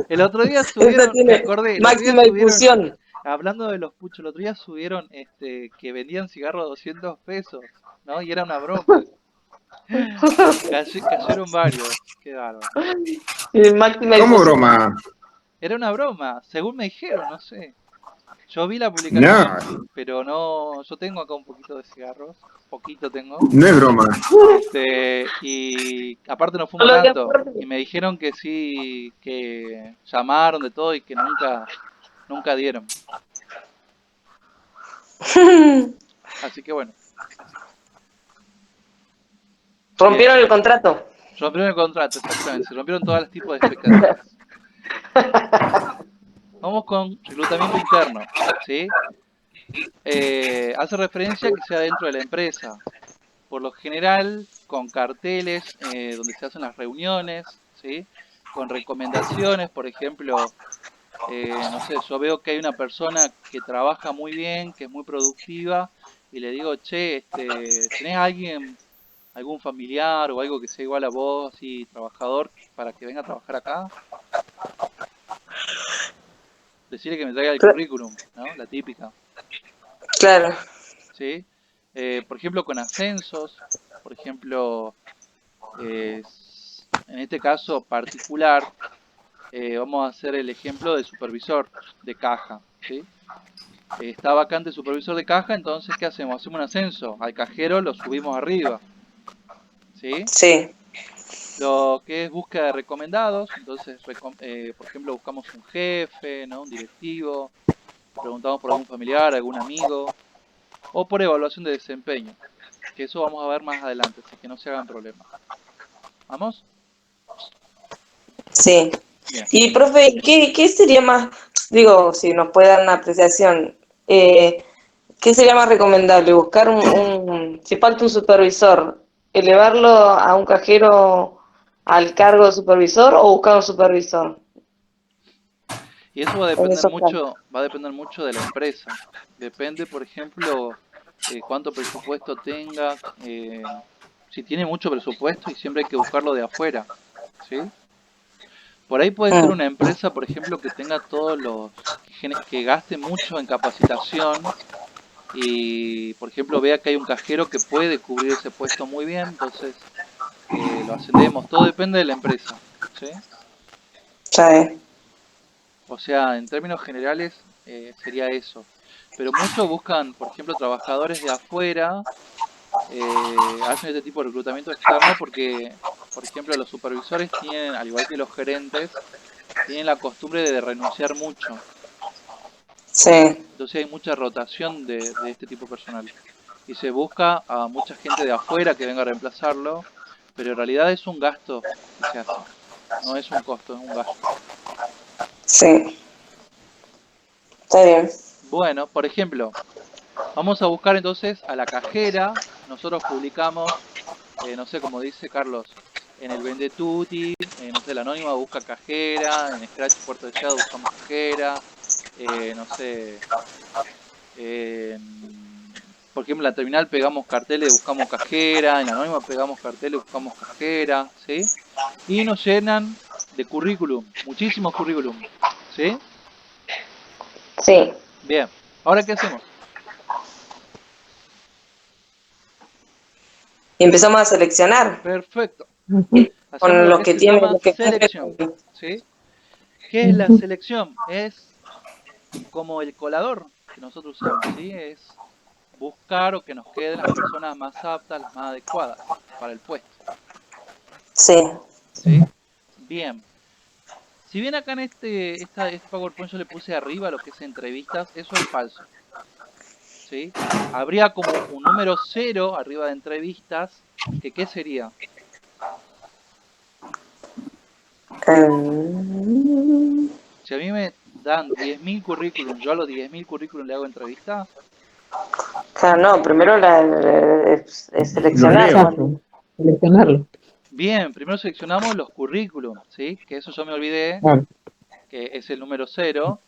el otro día Esta subieron, me tiene acordé, el otro día máxima subieron, difusión. hablando de los puchos, el otro día subieron que vendían cigarros a 200 pesos, ¿no? Y era una broma. Cayeron varios, qué bárbaro. Máxima ¿Cómo difusión. broma? Era una broma, según me dijeron, no sé. Yo vi la publicación, No, pero no, yo tengo acá un poquito de cigarros, poquito tengo. no es broma. Y aparte no fumo No lo había tanto. Y fuerte. me dijeron que sí, que llamaron de todo y que nunca dieron. Así que bueno, bien. Rompieron el contrato. Rompieron el contrato, exactamente. Se rompieron todos los tipos de expectativas. Vamos con reclutamiento interno, ¿sí? Hace referencia a que sea dentro de la empresa. Por lo general, con carteles donde se hacen las reuniones, ¿sí? Con recomendaciones, por ejemplo, no sé, yo veo que hay una persona que trabaja muy bien, que es muy productiva, y le digo, che, ¿tenés algún familiar o algo que sea igual a vos, así, trabajador, para que venga a trabajar acá? Decirle que me traiga el currículum, ¿no? La típica, Claro. ¿sí? Por ejemplo, con ascensos, por ejemplo, en este caso particular, vamos a hacer el ejemplo de supervisor de caja, ¿sí? Está vacante supervisor de caja, entonces ¿qué hacemos? Hacemos un ascenso, al cajero lo subimos arriba, ¿sí? Sí. Lo que es búsqueda de recomendados, entonces, por ejemplo, buscamos un jefe, ¿no? Un directivo, preguntamos por algún familiar, algún amigo, o por evaluación de desempeño, que eso vamos a ver más adelante, así que no se hagan problemas. ¿Vamos? Sí. Bien. Y profe, ¿qué sería más, digo, si nos puede dar una apreciación, qué sería más recomendable? ¿Buscar si falta un supervisor, elevarlo a un cajero al cargo de supervisor o buscar un supervisor Y eso va a en depender esos casos? mucho, va a depender mucho de la empresa. Depende, por ejemplo, cuánto presupuesto tenga, si tiene mucho presupuesto y siempre hay que buscarlo de afuera, ¿sí? Por ahí puede ser Mm, una empresa, por ejemplo, que tenga que gaste mucho en capacitación y, por ejemplo, vea que hay un cajero que puede cubrir ese puesto muy bien, entonces lo ascendemos. Todo depende de la empresa, ¿sí? ya es. O sea, en términos generales sería eso. Pero muchos buscan, por ejemplo, trabajadores de afuera, hacen este tipo de reclutamiento externo porque, por ejemplo, los supervisores tienen, al igual que los gerentes, tienen la costumbre de renunciar mucho. Sí, Entonces hay mucha rotación de este tipo de personal. Y se busca a mucha gente de afuera que venga a reemplazarlo, pero en realidad es un gasto que se hace. No es un costo, es un gasto. sí, está bien. Bueno, por ejemplo, vamos a buscar entonces a la cajera. Nosotros publicamos, no sé, como dice Carlos, en el Vendetuti, no sé, la Anónima busca cajera, en Scratch Puerto Deseado buscamos cajera, no sé, por ejemplo, en la terminal pegamos carteles, buscamos cajera, en la Anónima pegamos carteles, buscamos cajera, ¿sí? Y nos llenan de currículum, muchísimos currículum, ¿sí? Sí. Bien, ¿ahora qué hacemos? Y empezamos a seleccionar Perfecto. Hacemos con lo los que que se tienen, llama los que selección, cumplen. ¿sí? ¿Qué es la selección? Es como el colador que nosotros usamos, ¿sí? Es buscar o que nos queden las personas más aptas, las más adecuadas para el puesto, Sí, ¿sí? Bien. Si bien acá en este PowerPoint yo le puse arriba lo que es entrevistas, eso es falso, ¿sí? Habría como un número 0 arriba de entrevistas, que ¿qué sería? mm, Si a mí me dan 10.000 currículum, yo a los 10.000 currículum le hago entrevista, Claro, no, primero es Los seleccionar. leo. Exacto. Seleccionarlo. Bien, primero seleccionamos los currículums, ¿sí? Que eso yo me olvidé, Claro. que es el número 0,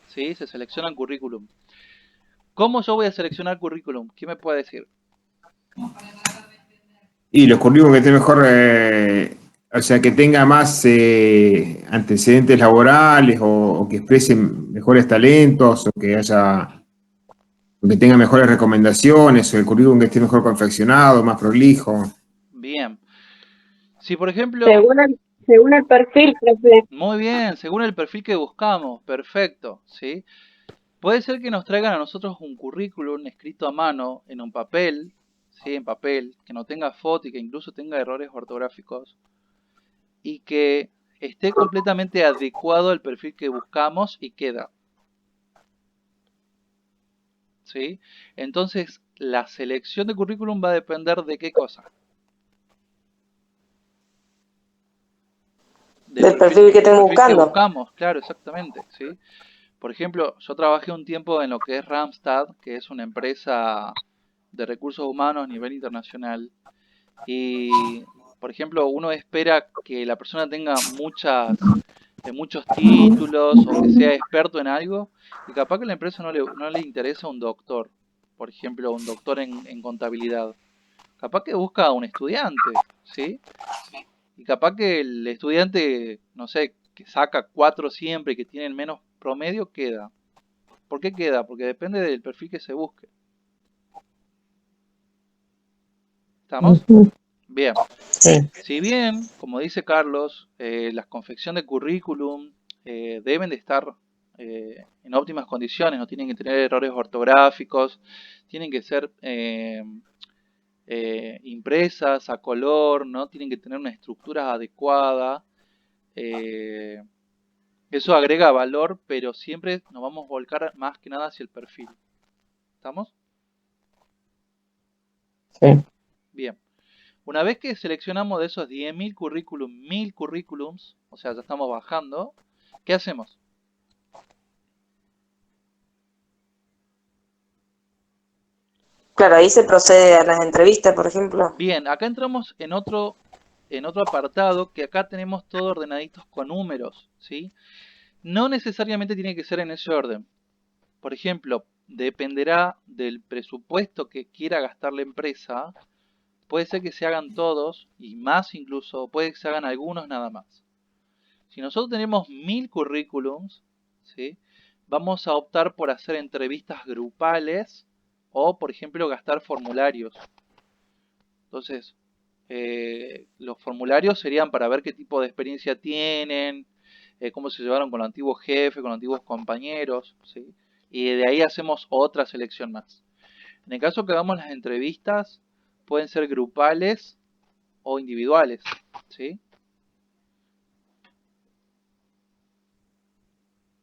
¿sí? Se seleccionan currículum. ¿Cómo yo voy a seleccionar currículum? ¿Quién me puede decir? Y los currículums que estén mejor, o sea, que tenga más antecedentes laborales o que expresen mejores talentos o que haya, o que tenga mejores recomendaciones o el currículum que esté mejor confeccionado, más prolijo. Bien. Si por ejemplo, Según el perfil, profe. muy bien, según el perfil que buscamos, perfecto, ¿sí? Puede ser que nos traigan a nosotros un currículum escrito a mano en un papel, ¿sí? En papel, que no tenga foto y que incluso tenga errores ortográficos y que esté completamente adecuado al perfil que buscamos y queda, ¿sí? Entonces, la selección de currículum va a depender de qué cosa. Del perfil que estén buscando. buscamos, claro, exactamente, ¿sí? Por ejemplo, yo trabajé un tiempo en lo que es Randstad, que es una empresa de recursos humanos a nivel internacional. Y, por ejemplo, uno espera que la persona tenga muchos títulos o que sea experto en algo, y capaz que a la empresa no le interesa un doctor, por ejemplo, un doctor en contabilidad. Capaz que busca a un estudiante, ¿sí? Y capaz que el estudiante, no sé, que saca 4 siempre y que tiene el menos promedio, queda. ¿Por qué queda? Porque depende del perfil que se busque. ¿Estamos? Ujú. Bien. Sí. Si bien, como dice Carlos, la confección de currículum deben de estar en óptimas condiciones, no tienen que tener errores ortográficos, tienen que ser impresas a color, ¿no? Tienen que tener una estructura adecuada. eh, Eso agrega valor, pero siempre nos vamos a volcar más que nada hacia el perfil. ¿Estamos? Sí. Bien. Una vez que seleccionamos de esos 10.000 currículum, 1.000 currículums, o sea, ya estamos bajando, ¿qué hacemos? Claro, ahí se procede a las entrevistas, por ejemplo. Bien, acá entramos en otro apartado, que acá tenemos todo ordenaditos con números, ¿sí? No necesariamente tiene que ser en ese orden. Por ejemplo, dependerá del presupuesto que quiera gastar la empresa. Puede ser que se hagan todos, y más incluso, puede que se hagan algunos nada más. Si nosotros tenemos 1.000 currículums, ¿sí? Vamos a optar por hacer entrevistas grupales o, por ejemplo, gastar formularios. Entonces, los formularios serían para ver qué tipo de experiencia tienen, cómo se llevaron con los antiguos jefes, con los antiguos compañeros, ¿sí? Y de ahí hacemos otra selección más. En el caso que hagamos las entrevistas, pueden ser grupales o individuales, ¿sí?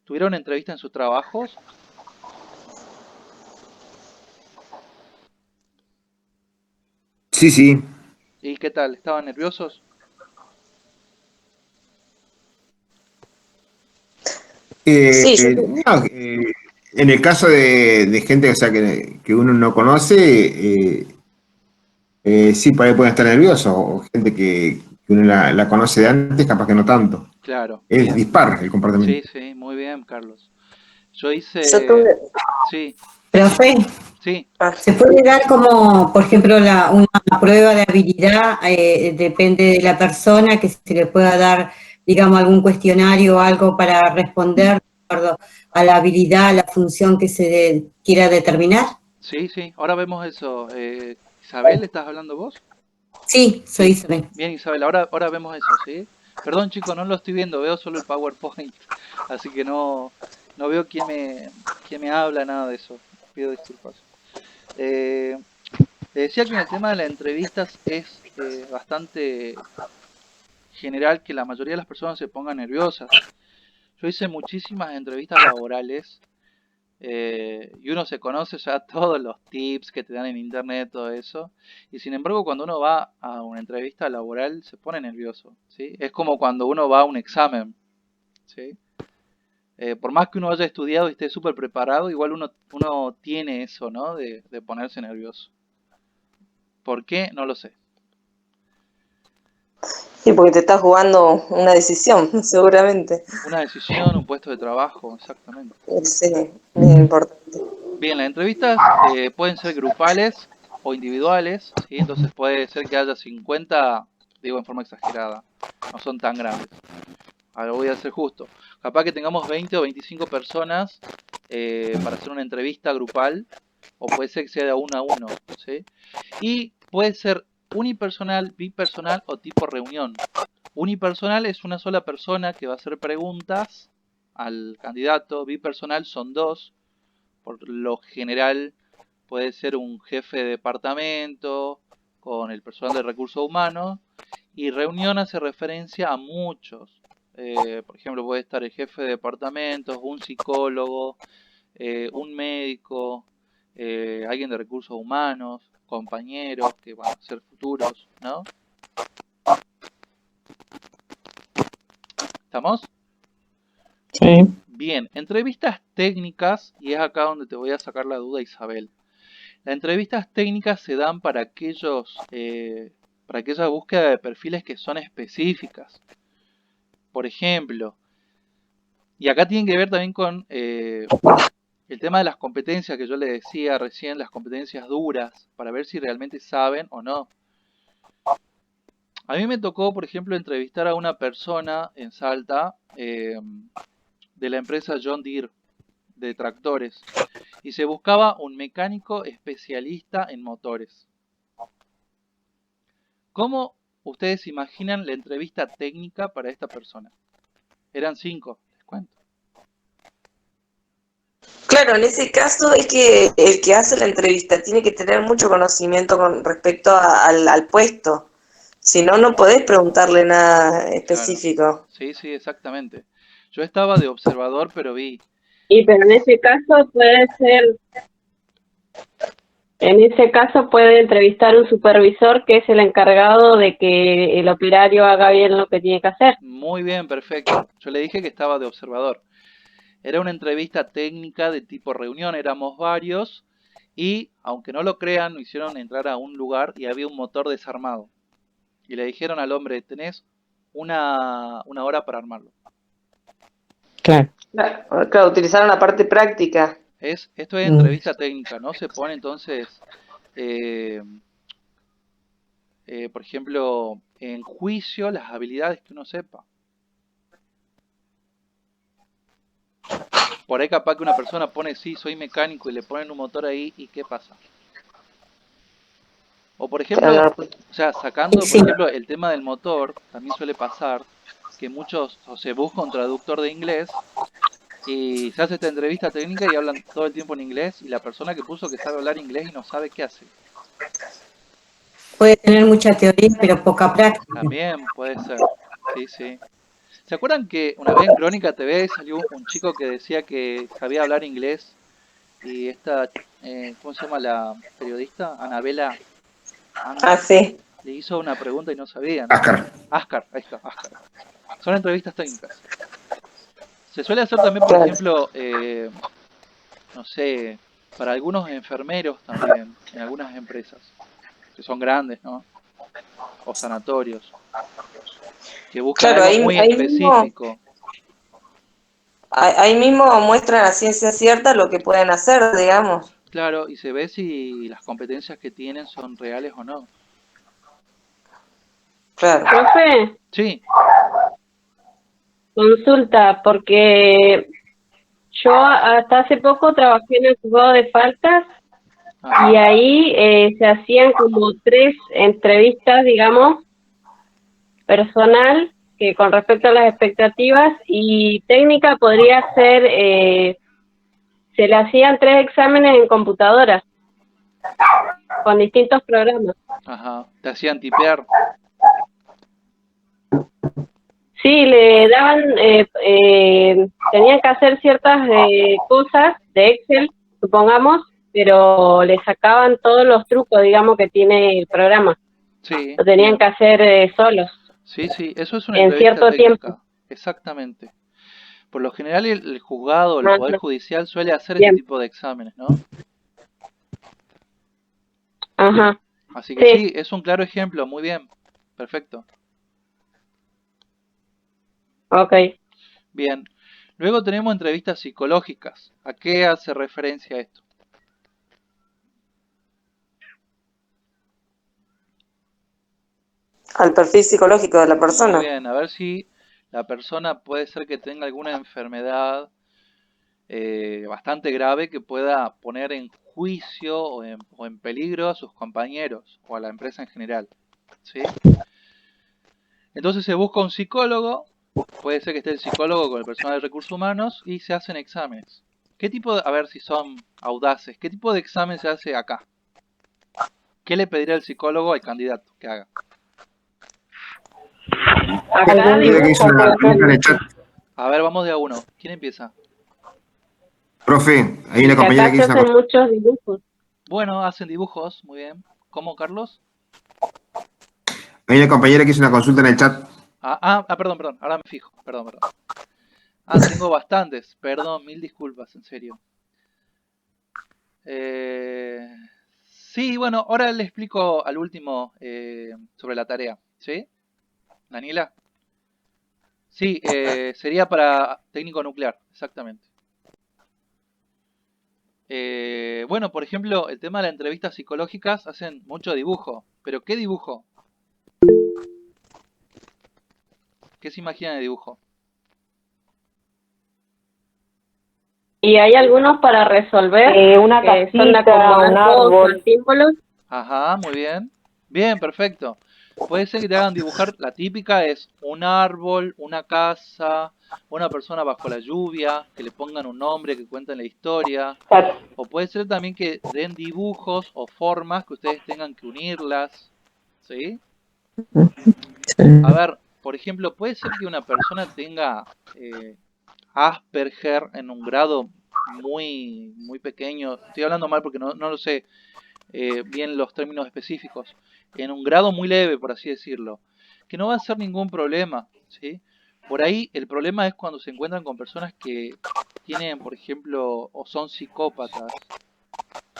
¿Tuvieron entrevista en sus trabajos? Sí, sí. ¿Y qué tal? ¿Estaban nerviosos? Sí, yo No, en el caso de gente, o sea, que uno no conoce, sí, por ahí pueden estar nerviosos, o gente que uno la conoce de antes, capaz que no tanto. Claro, Es bien. dispar el Sí, comportamiento. sí, muy bien, Carlos. Yo yo hice... tuve. Sí, Profe, sí, Ah, ¿se puede dar como, por ejemplo, una prueba de habilidad? Depende de la persona, que se le pueda dar, digamos, algún cuestionario o algo para responder de acuerdo a la habilidad, a la función que quiera determinar. sí, sí. Ahora vemos eso. Isabel, ¿estás hablando vos? Sí, soy Sí. Isabel. Bien, Isabel, ahora vemos eso, ¿sí? Perdón, chicos, no lo estoy viendo, veo solo el PowerPoint. Así que no veo quién me habla, nada de eso. Pido disculpas. Eh, Te decía que en el tema de las entrevistas es bastante general que la mayoría de las personas se pongan nerviosas. Yo hice muchísimas entrevistas laborales y uno se conoce ya todos los tips que te dan en internet, todo eso. Y sin embargo, cuando uno va a una entrevista laboral se pone nervioso, ¿sí? Es como cuando uno va a un examen, ¿sí? Por más que uno haya estudiado y esté súper preparado, igual uno tiene eso, ¿no? De ponerse nervioso. ¿Por qué? No lo sé. Sí, porque te estás jugando una decisión, seguramente. Una decisión, un puesto de trabajo, exactamente. Sí, bien importante. Bien, las entrevistas pueden ser grupales o individuales, ¿sí? Entonces puede ser que haya 50, digo en forma exagerada, no son tan grandes. Ahora voy a ser justo. Capaz que tengamos 20 o 25 personas para hacer una entrevista grupal, o puede ser que sea de uno a uno, ¿sí? Y puede ser unipersonal, bipersonal o tipo reunión. Unipersonal es una sola persona que va a hacer preguntas al candidato. Bipersonal son dos. Por lo general puede ser un jefe de departamento con el personal de recursos humanos. Y reunión hace referencia a muchos. Por ejemplo, puede estar el jefe de departamento, un psicólogo, un médico, alguien de recursos humanos, compañeros que van a ser futuros, ¿no? ¿Estamos? Sí. Bien, entrevistas técnicas, y es acá donde te voy a sacar la duda, Isabel. Las entrevistas técnicas se dan para aquella búsqueda de perfiles que son específicas. Por ejemplo, y acá tienen que ver también con el tema de las competencias que yo le decía recién, las competencias duras, para ver si realmente saben o no. A mí me tocó, por ejemplo, entrevistar a una persona en Salta de la empresa John Deere de tractores y se buscaba un mecánico especialista en motores. ¿Cómo ustedes imaginan la entrevista técnica para esta persona? Eran 5, les cuento. Claro, en ese caso es que el que hace la entrevista tiene que tener mucho conocimiento con respecto al puesto. Si no, no podés preguntarle nada específico. Claro. Sí, sí, exactamente. Yo estaba de observador, pero vi. Y pero en ese caso puede entrevistar un supervisor que es el encargado de que el operario haga bien lo que tiene que hacer. Muy bien, perfecto. Yo le dije que estaba de observador. Era una entrevista técnica de tipo reunión, éramos varios y, aunque no lo crean, nos hicieron entrar a un lugar y había un motor desarmado. Y le dijeron al hombre, tenés una hora para armarlo. Claro. Claro, utilizaron la parte práctica. Esto es entrevista técnica, ¿no? Se pone entonces, por ejemplo, en juicio las habilidades que uno sepa. Por ahí capaz que una persona pone, sí, soy mecánico y le ponen un motor ahí y ¿qué pasa? O por ejemplo, Claro. o sea, sacando por Sí. ejemplo el tema del motor, también suele pasar que muchos o se busca un traductor de inglés y se hace esta entrevista técnica y hablan todo el tiempo en inglés y la persona que puso que sabe hablar inglés y no sabe qué hace. Puede tener mucha teoría, pero poca práctica. También puede ser, sí, sí. ¿Se acuerdan que una vez en Crónica TV salió un chico que decía que sabía hablar inglés y esta, ¿cómo se llama la periodista? Anabela Ah, sí. le hizo una pregunta y no sabía, ¿no? Ascar, ahí está, Ascar. Son entrevistas técnicas. Se suele hacer también, por Claro. ejemplo, no sé, para algunos enfermeros también, en algunas empresas, que son grandes, ¿no? O sanatorios, que buscan Claro, algo muy específico. ahí mismo muestran a ciencia cierta lo que pueden hacer, digamos. Claro, y se ve si las competencias que tienen son reales o no. Claro. Profe, Sí, consulta, porque yo hasta hace poco trabajé en el juzgado de faltas ajá, y ahí se hacían como 3 entrevistas, digamos, personal, que con respecto a las expectativas, y técnica podría ser, se le hacían 3 exámenes en computadora, con distintos programas. ajá, te hacían tipear. Sí, le daban, tenían que hacer ciertas cosas de Excel, supongamos, pero le sacaban todos los trucos, digamos, que tiene el programa. Sí, Lo tenían bien. que hacer solos, Sí, sí, eso es una en entrevista cierto técnica, tiempo. exactamente. Por lo general el juzgado, el Poder Judicial suele hacer Bien. este tipo de exámenes, ¿no? Ajá. Así que Sí. sí, es un claro ejemplo, muy bien, perfecto. Ok. Bien, luego tenemos entrevistas psicológicas. ¿A qué hace referencia esto? Al perfil psicológico de la persona. Muy bien, a ver si la persona puede ser que tenga alguna enfermedad bastante grave que pueda poner en juicio o en peligro a sus compañeros o a la empresa en general, ¿sí? Entonces se busca un psicólogo, puede ser que esté el psicólogo con el personal de recursos humanos y se hacen exámenes. ¿Qué tipo de, a ver si son audaces, qué tipo de examen se hace acá? ¿Qué le pedirá el psicólogo al candidato que haga? Acá Mira que hizo dibujo, una por pregunta en el ejemplo. chat. A ver, vamos de a uno. ¿Quién empieza? Profe, hay Y una que compañera acá que se hizo una hacen muchos dibujos. Bueno, hacen dibujos, muy bien. ¿Cómo, Carlos? Hay una compañera que hizo una consulta en el chat. Perdón, ahora me fijo, perdón. Ah, tengo bastantes, perdón, mil disculpas, en serio. Sí, bueno, ahora le explico al último sobre la tarea, ¿sí? Daniela. Sí, sería para técnico nuclear, exactamente. Bueno, por ejemplo, el tema de las entrevistas psicológicas hacen mucho dibujo, pero ¿qué dibujo? ¿Qué se imagina de dibujo? Y hay algunos para resolver, Una que son de casita, acomodar un cosas, árbol. símbolos. Ajá, muy bien. Bien, perfecto. Puede ser que te hagan dibujar, la típica es un árbol, una casa, una persona bajo la lluvia, que le pongan un nombre, que cuenten la historia. O puede ser también que den dibujos o formas que ustedes tengan que unirlas. ¿Sí? A ver, por ejemplo, puede ser que una persona tenga Asperger en un grado muy pequeño. Estoy hablando mal porque no lo sé bien los términos específicos. En un grado muy leve, por así decirlo. Que no va a ser ningún problema, ¿sí? Por ahí el problema es cuando se encuentran con personas que tienen, por ejemplo, o son psicópatas,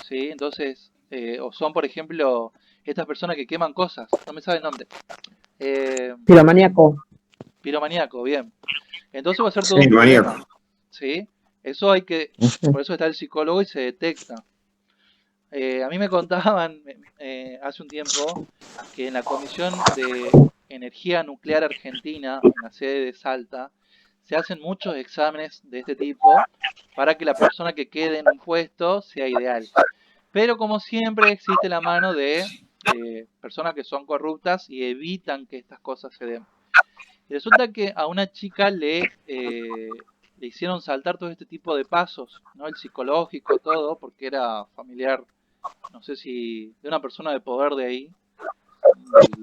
¿sí? Entonces, o son, por ejemplo, estas personas que queman cosas. No me sabe el nombre. Piromaníaco. Piromaníaco, bien. Entonces va a ser todo Sí, un problema, maníaco. ¿sí? Eso hay que, por eso está el psicólogo y se detecta. A mí me contaban hace un tiempo que en la Comisión de Energía Nuclear Argentina, en la sede de Salta, se hacen muchos exámenes de este tipo para que la persona que quede en un puesto sea ideal. Pero como siempre existe la mano de personas que son corruptas y evitan que estas cosas se den. Y resulta que a una chica le hicieron saltar todo este tipo de pasos, ¿no? El psicológico, todo, porque era familiar, no sé si de una persona de poder de ahí,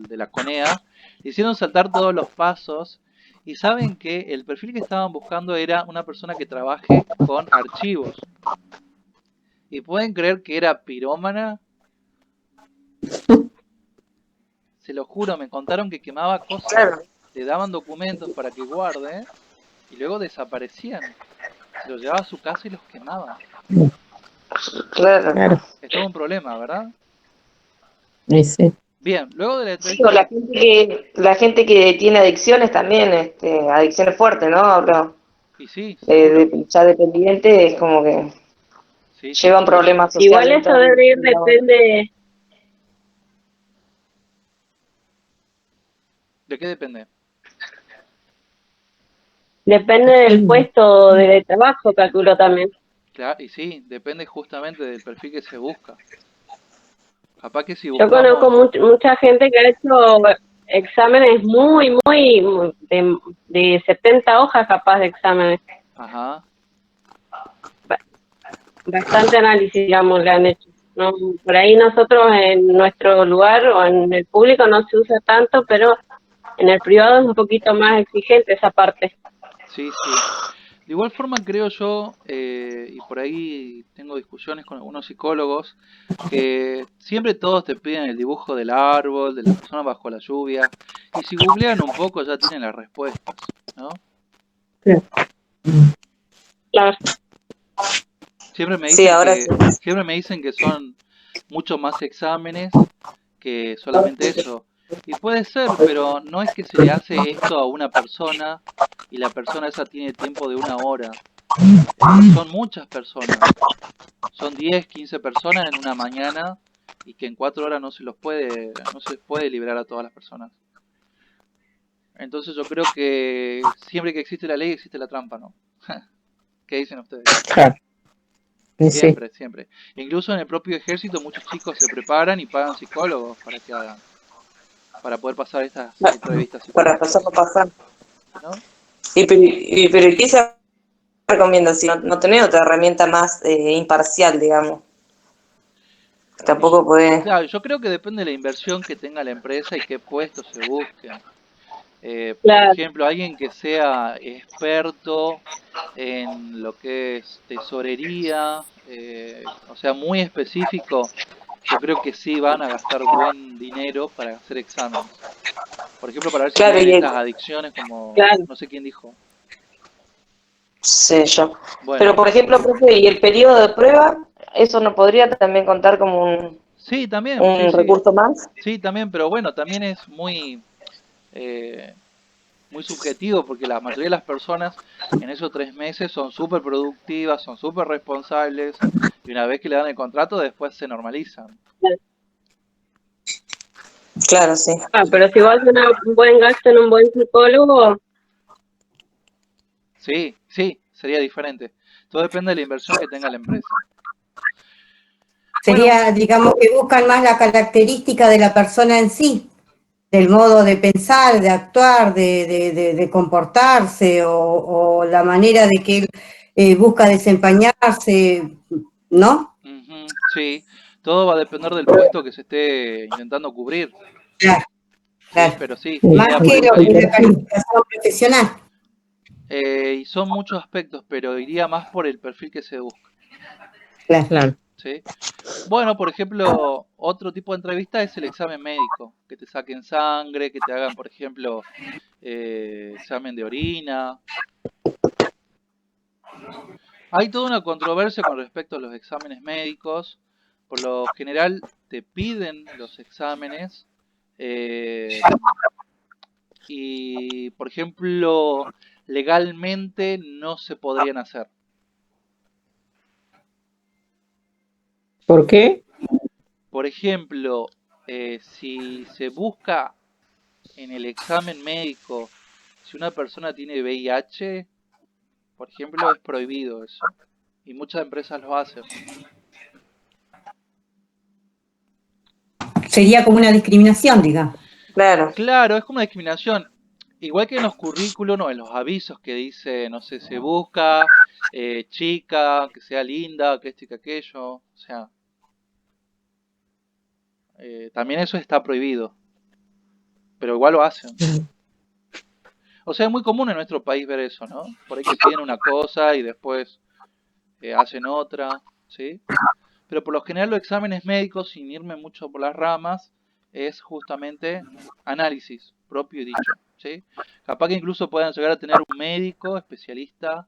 de la CONEA. Le hicieron saltar todos los pasos y saben que el perfil que estaban buscando era una persona que trabaje con archivos. ¿Y pueden creer que era pirómana? Se lo juro, me contaron que quemaba cosas. Claro. Le daban documentos para que guarde y luego desaparecían. Se los llevaba a su casa y los quemaba. Claro. Claro. Es todo un problema, ¿verdad? Y sí. Bien, luego de la Sí, o entrevista... la gente que tiene adicciones también, adicciones fuertes, ¿no? Hablo Y sí, seguro. ya dependiente, es como que Sí, llevan seguro. problemas Igual sociales. eso debe ir, depende, ¿De qué depende? depende del puesto de trabajo, calculo también. Claro, y sí, depende justamente del perfil que se busca. Capaz que si Yo conozco buscamos... mucha gente que ha hecho exámenes muy de 70 hojas capaz de exámenes. Ajá. Bastante análisis, digamos, le han hecho. No, por ahí nosotros en nuestro lugar o en el público no se usa tanto, pero en el privado es un poquito más exigente esa parte. Sí, sí. De igual forma creo yo, y por ahí tengo discusiones con algunos psicólogos, que siempre todos te piden el dibujo del árbol, de la persona bajo la lluvia, y si googlean un poco ya tienen las respuestas, ¿no? Sí. Claro. Siempre me Sí, dicen ahora que, sí. siempre me dicen que son mucho más exámenes que solamente eso. Y puede ser, pero no es que se le hace esto a una persona y la persona esa tiene tiempo de 1 hora. Son muchas personas. Son 10, 15 personas en una mañana y que en 4 horas no se les puede liberar a todas las personas. Entonces yo creo que siempre que existe la ley existe la trampa, ¿no? ¿Qué dicen ustedes? Claro. Y sí, Siempre, siempre. Incluso en el propio ejército muchos chicos se preparan y pagan psicólogos para que hagan, para poder pasar estas entrevistas Para pasarlo a psicológicas, pasar. ¿no? Pero ¿y qué se recomienda si no tenés otra herramienta más imparcial, digamos? Y Tampoco podés. claro, yo creo que depende de la inversión que tenga la empresa y qué puestos se busquen. Por Claro. ejemplo, alguien que sea experto en lo que es tesorería, o sea, muy específico, yo creo que sí van a gastar buen dinero para hacer exámenes. Por ejemplo, para ver si Claro, tienen estas adicciones como, Claro. no sé quién dijo. sé yo. Pero, Bueno, por ejemplo, profe, ¿y el periodo de prueba? ¿Eso no podría también contar como sí, también, sí, un sí, recurso más? sí, también, pero bueno, también es eh, muy subjetivo porque la mayoría de las personas en esos 3 meses son súper productivas, son súper responsables y una vez que le dan el contrato después se normalizan. Claro, sí. Ah, Sí, pero si vos haces un buen gasto en un buen psicólogo, sí, sí, sería diferente. Todo depende de la inversión que tenga la empresa. Bueno, Sería, digamos, que buscan más la característica de la persona en sí, del modo de pensar, de actuar, de comportarse o la manera de que él busca desempeñarse, ¿no? ujú, sí, todo va a depender del puesto que se esté intentando cubrir, Claro, sí, claro. pero sí, el, Más iría por que esa lo el que la línea. perfil. calificación profesional. Y son muchos aspectos, pero iría más por el perfil que se busca, Claro. Claro. ¿sí? Bueno, por ejemplo, otro tipo de entrevista es el examen médico, que te saquen sangre, que te hagan, por ejemplo, examen de orina. Hay toda una controversia con respecto a los exámenes médicos. Por lo general te piden los exámenes eh, y, por ejemplo, legalmente no se podrían hacer. ¿Por qué? Por ejemplo, si se busca en el examen médico si una persona tiene VIH, por ejemplo, es prohibido eso. Y muchas empresas lo hacen. Sería como una discriminación, digamos. Claro. Claro, es como una discriminación. Igual que en los currículos o en los avisos que dice, no sé, se busca chica, que sea linda, que esto y que aquello. O sea, también eso está prohibido. Pero igual lo hacen. O sea, es muy común en nuestro país ver eso, ¿no? Por ahí que piden una cosa y después hacen otra, ¿sí? Pero por lo general los exámenes médicos, sin irme mucho por las ramas, es justamente análisis propio y dicho, ¿sí? Capaz que incluso puedan llegar a tener un médico especialista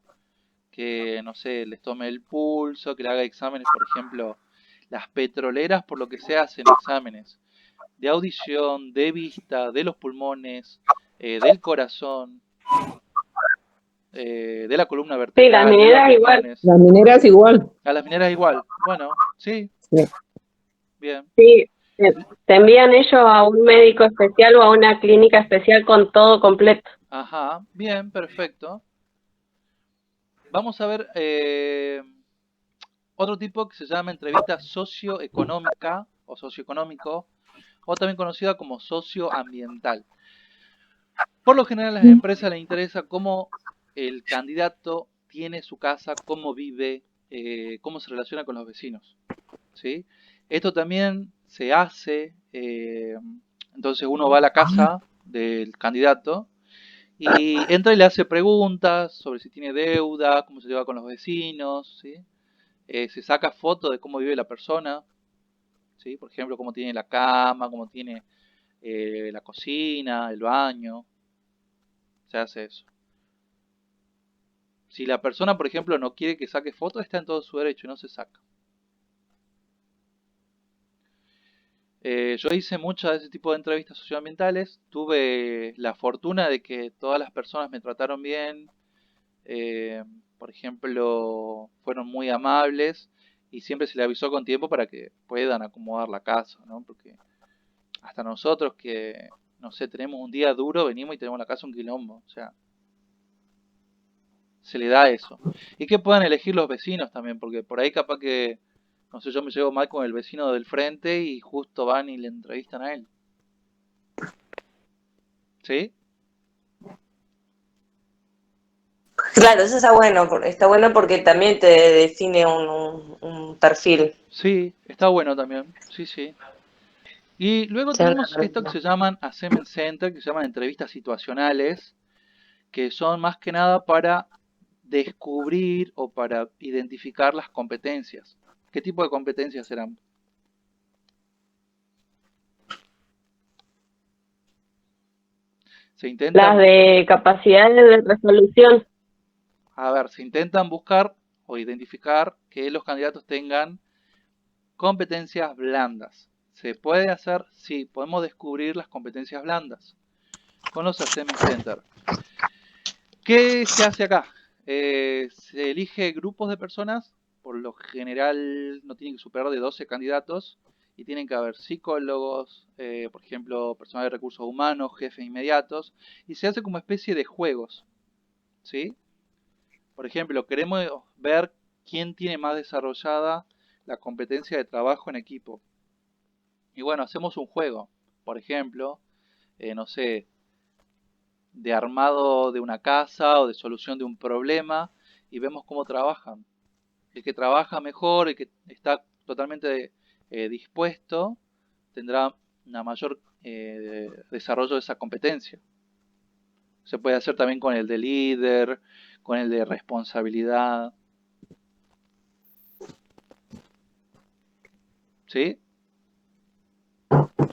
que, no sé, les tome el pulso, que le haga exámenes, por ejemplo, las petroleras, por lo que sea, hacen exámenes de audición, de vista, de los pulmones, del corazón, de la columna sí, las vertebral, de los mineras igual. riñones. Las mineras igual. A las mineras igual. Bueno, sí, Sí. bien. Sí, te envían ellos a un médico especial o a una clínica especial con todo completo. Ajá, bien, perfecto. Vamos a ver otro tipo que se llama entrevista socioeconómica o socioeconómico, o también conocida como socioambiental. Por lo general a las empresas les interesa cómo el candidato tiene su casa, cómo vive, cómo se relaciona con los vecinos, ¿sí? Esto también se hace, entonces uno va a la casa del candidato y entra y le hace preguntas sobre si tiene deuda, cómo se lleva con los vecinos, ¿sí? Se saca fotos de cómo vive la persona, ¿sí? Por ejemplo, cómo tiene la cama, cómo tiene la cocina, el baño, se hace eso. Si la persona, por ejemplo, no quiere que saque fotos, está en todo su derecho y no se saca. Yo hice muchas de ese tipo de entrevistas socioambientales. Tuve la fortuna de que todas las personas me trataron bien. eh, por ejemplo, fueron muy amables y siempre se le avisó con tiempo para que puedan acomodar la casa, ¿no? Porque hasta nosotros que, no sé, tenemos un día duro, venimos y tenemos la casa un quilombo. O sea, se le da eso. Y que puedan elegir los vecinos también, porque por ahí capaz que, no sé, yo me llevo mal con el vecino del frente y justo van y le entrevistan a él. ¿Sí? Claro, eso está bueno porque también te define un perfil. Sí, está bueno también. Sí, sí. Y luego Sí, tenemos esto que se llaman Assessment Center, que se llaman entrevistas situacionales, que son más que nada para descubrir o para identificar las competencias. ¿Qué tipo de competencias serán? Se Las intentan, de capacidades de resolución. a ver, se intentan buscar o identificar que los candidatos tengan competencias blandas. ¿Se puede hacer? Sí, podemos descubrir las competencias blandas con los Assessment Center. ¿Qué se hace acá? Se elige grupos de personas, por lo general no tienen que superar de 12 candidatos y tienen que haber psicólogos, por ejemplo, personal de recursos humanos, jefes inmediatos, y se hace como especie de juegos, ¿sí? Por ejemplo, queremos ver quién tiene más desarrollada la competencia de trabajo en equipo. Y bueno, hacemos un juego, por ejemplo, no sé, de armado de una casa o de solución de un problema y vemos cómo trabajan. El que trabaja mejor, el que está totalmente dispuesto, tendrá una mayor desarrollo de esa competencia. Se puede hacer también con el de líder, con el de responsabilidad. ¿Sí?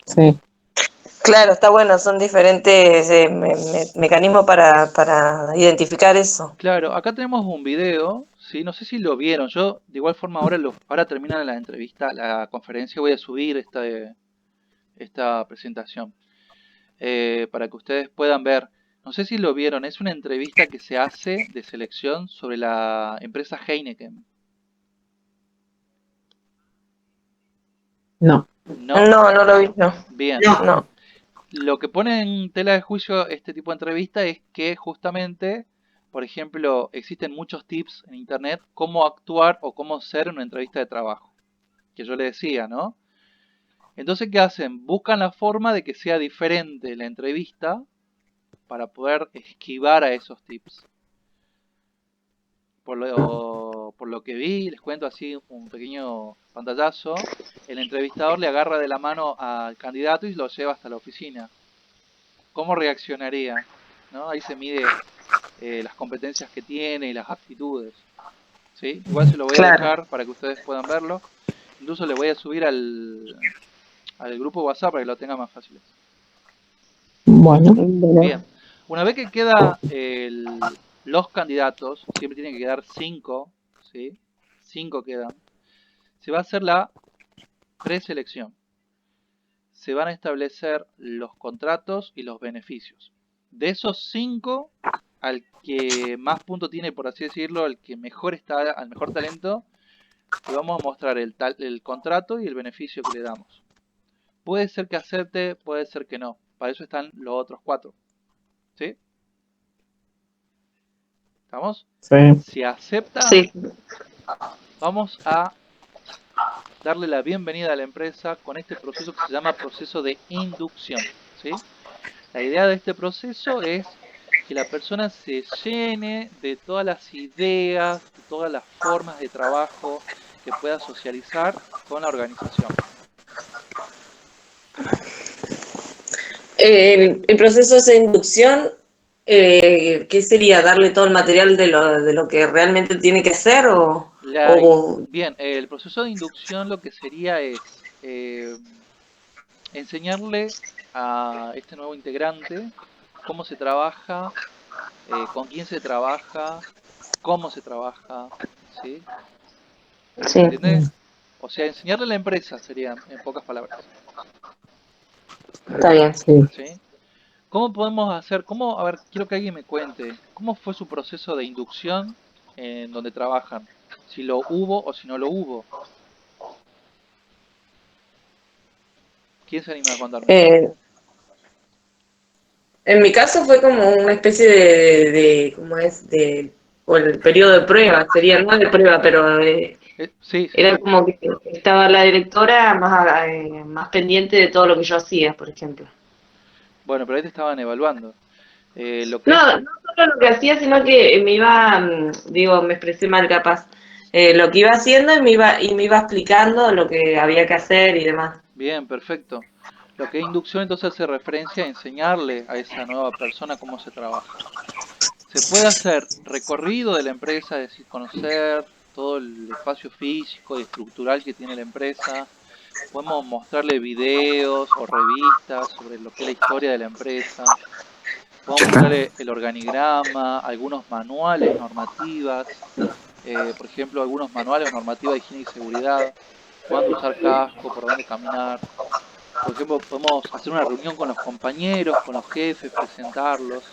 Sí. Claro, está bueno, son diferentes mecanismos para identificar eso. Claro, acá tenemos un video, ¿sí? No sé si lo vieron. Yo, de igual forma, ahora termina la entrevista, la conferencia, voy a subir esta presentación para que ustedes puedan ver. No sé si lo vieron, es una entrevista que se hace de selección sobre la empresa Heineken. No. ¿No? No lo vi, no. Bien. No, No. Lo que pone en tela de juicio este tipo de entrevista es que justamente, por ejemplo, existen muchos tips en internet cómo actuar o cómo ser en una entrevista de trabajo. Que yo le decía, ¿no? Entonces, ¿qué hacen? Buscan la forma de que sea diferente la entrevista para poder esquivar a esos tips. Por lo que vi, les cuento así un pequeño pantallazo, el entrevistador le agarra de la mano al candidato y lo lleva hasta la oficina. ¿Cómo reaccionaría? ¿No? Ahí se mide las competencias que tiene y las aptitudes. ¿Sí? Igual se lo voy a Claro. dejar para que ustedes puedan verlo. Incluso le voy a subir al grupo WhatsApp para que lo tenga más fácil. Bueno. Bien, una vez que queda los candidatos, siempre tienen que quedar 5, ¿sí? 5 quedan. Se va a hacer la preselección. Se van a establecer los contratos y los beneficios. De esos 5, al que más puntos tiene, por así decirlo, al que mejor está, al mejor talento, le vamos a mostrar el contrato y el beneficio que le damos. Puede ser que acepte, puede ser que no. Para eso están los otros 4. ¿Sí? ¿Estamos? Sí. Si acepta, Sí. vamos a darle la bienvenida a la empresa con este proceso que se llama proceso de inducción. ¿Sí? La idea de este proceso es que la persona se llene de todas las ideas, de todas las formas de trabajo que pueda socializar con la organización. El proceso de inducción, ¿qué sería? ¿Darle todo el material de lo que realmente tiene que hacer? Bien, el proceso de inducción lo que sería es enseñarle a este nuevo integrante cómo se trabaja, con quién se trabaja, cómo se trabaja, ¿sí? Sí, ¿Entiendes? O sea, enseñarle a la empresa sería, en pocas palabras, está bien. Sí. ¿sí? ¿Cómo podemos hacer, a ver, quiero que alguien me cuente, cómo fue su proceso de inducción en donde trabajan? Si lo hubo o si no lo hubo. ¿Quién se anima a contarme? Eh, en mi caso fue como una especie ¿cómo es? O el periodo de prueba, sería no de prueba, pero Sí, sí, era sí. como que estaba la directora más pendiente de todo lo que yo hacía, por ejemplo. Bueno, pero ahí te estaban evaluando. Lo que es... No, no solo lo que hacía, sino que me iba, digo, me expresé mal capaz, lo que iba haciendo y me iba explicando lo que había que hacer y demás. Bien, perfecto. Lo que es inducción entonces hace referencia a enseñarle a esa nueva persona cómo se trabaja. Se puede hacer recorrido de la empresa, es decir, conocer todo el espacio físico y estructural que tiene la empresa. Podemos mostrarle videos o revistas sobre lo que es la historia de la empresa. ¿Ya Podemos está? mostrarle el organigrama, algunos manuales, normativas. Por ejemplo, algunos manuales o normativas de higiene y seguridad. Cuándo usar casco, por dónde caminar. Por ejemplo, podemos hacer una reunión con los compañeros, con los jefes, presentarlos,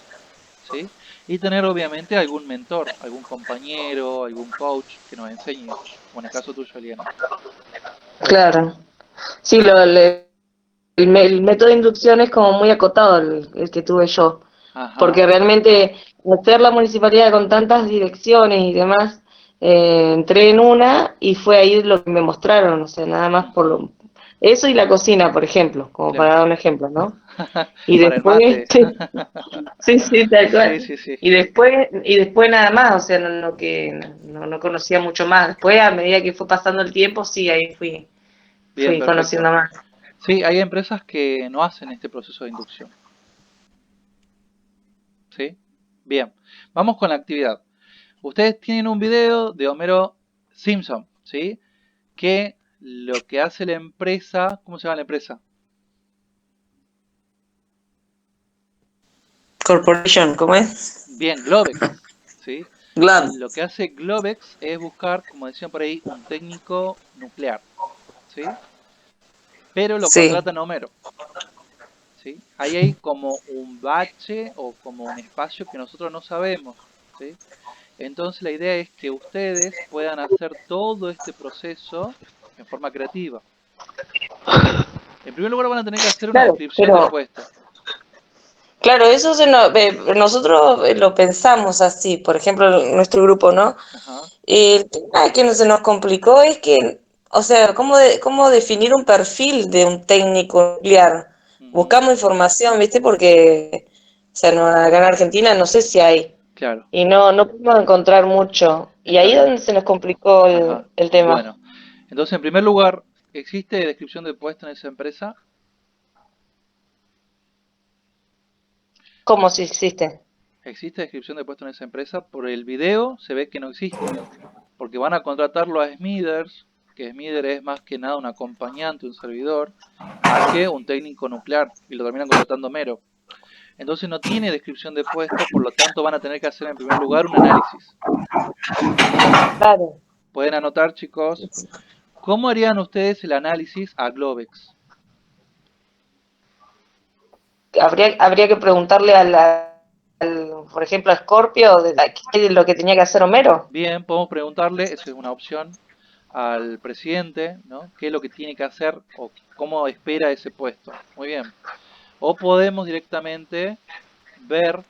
¿sí? Y tener obviamente algún mentor, algún compañero, algún coach que nos enseñe, como en el caso tuyo, Eliana. Claro. Sí, el método de inducción es como muy acotado el que tuve yo, Ajá, porque realmente hacer la municipalidad con tantas direcciones y demás, entré en una y fue ahí lo que me mostraron, o sea, nada más ujú, eso y la cocina, por ejemplo, como para claro. dar un ejemplo, ¿no? Y Para el después, mate. sí, sí, tal Sí, cual. sí, sí. Y después nada más, o sea, no conocía mucho más. Después, a medida que fue pasando el tiempo, sí, ahí Bien, fui conociendo perfecto. más. Sí, hay empresas que no hacen este proceso de inducción, ¿sí? Bien, vamos con la actividad. Ustedes tienen un video de Homero Simpson, ¿sí? Que lo que hace la empresa, ¿cómo se llama la empresa? Corporation, ¿cómo es? Bien, Globex, ¿sí? Glad. Lo que hace Globex es buscar, como decían por ahí, un técnico nuclear, ¿sí? Pero lo Sí. contratan a Homero, ¿sí? Ahí hay como un bache o como un espacio que nosotros no sabemos, ¿sí? Entonces la idea es que ustedes puedan hacer todo este proceso en forma creativa. En primer lugar van a tener que hacer una Claro, descripción de pero puesto. claro, nosotros lo pensamos así, por ejemplo, nuestro grupo, ¿no? Ajá. Y el tema que se nos complicó es que, o sea, ¿cómo definir un perfil de un técnico nuclear? Ujú, Buscamos información, ¿viste? Porque, o sea, acá en Argentina no sé si hay, claro, y no pudimos encontrar mucho. Y está ahí es bien. donde se nos complicó Ajá. el tema. Bueno, entonces en primer lugar, ¿existe descripción de puesto en esa empresa? ¿Cómo si existe? ¿Existe descripción de puesto en esa empresa? Por el video se ve que no existe, porque van a contratarlo a Smithers, que Smithers es más que nada un acompañante, un servidor, más que un técnico nuclear, y lo terminan contratando mero. Entonces no tiene descripción de puesto, por lo tanto van a tener que hacer en primer lugar un análisis. Claro. Pueden anotar, chicos, ¿cómo harían ustedes el análisis a Globex? Habría que preguntarle por ejemplo, a Scorpio qué es lo que tenía que hacer Homero. Bien, podemos preguntarle, esa es una opción, al presidente, ¿no? ¿Qué es lo que tiene que hacer o cómo espera ese puesto? Muy bien. O podemos directamente ver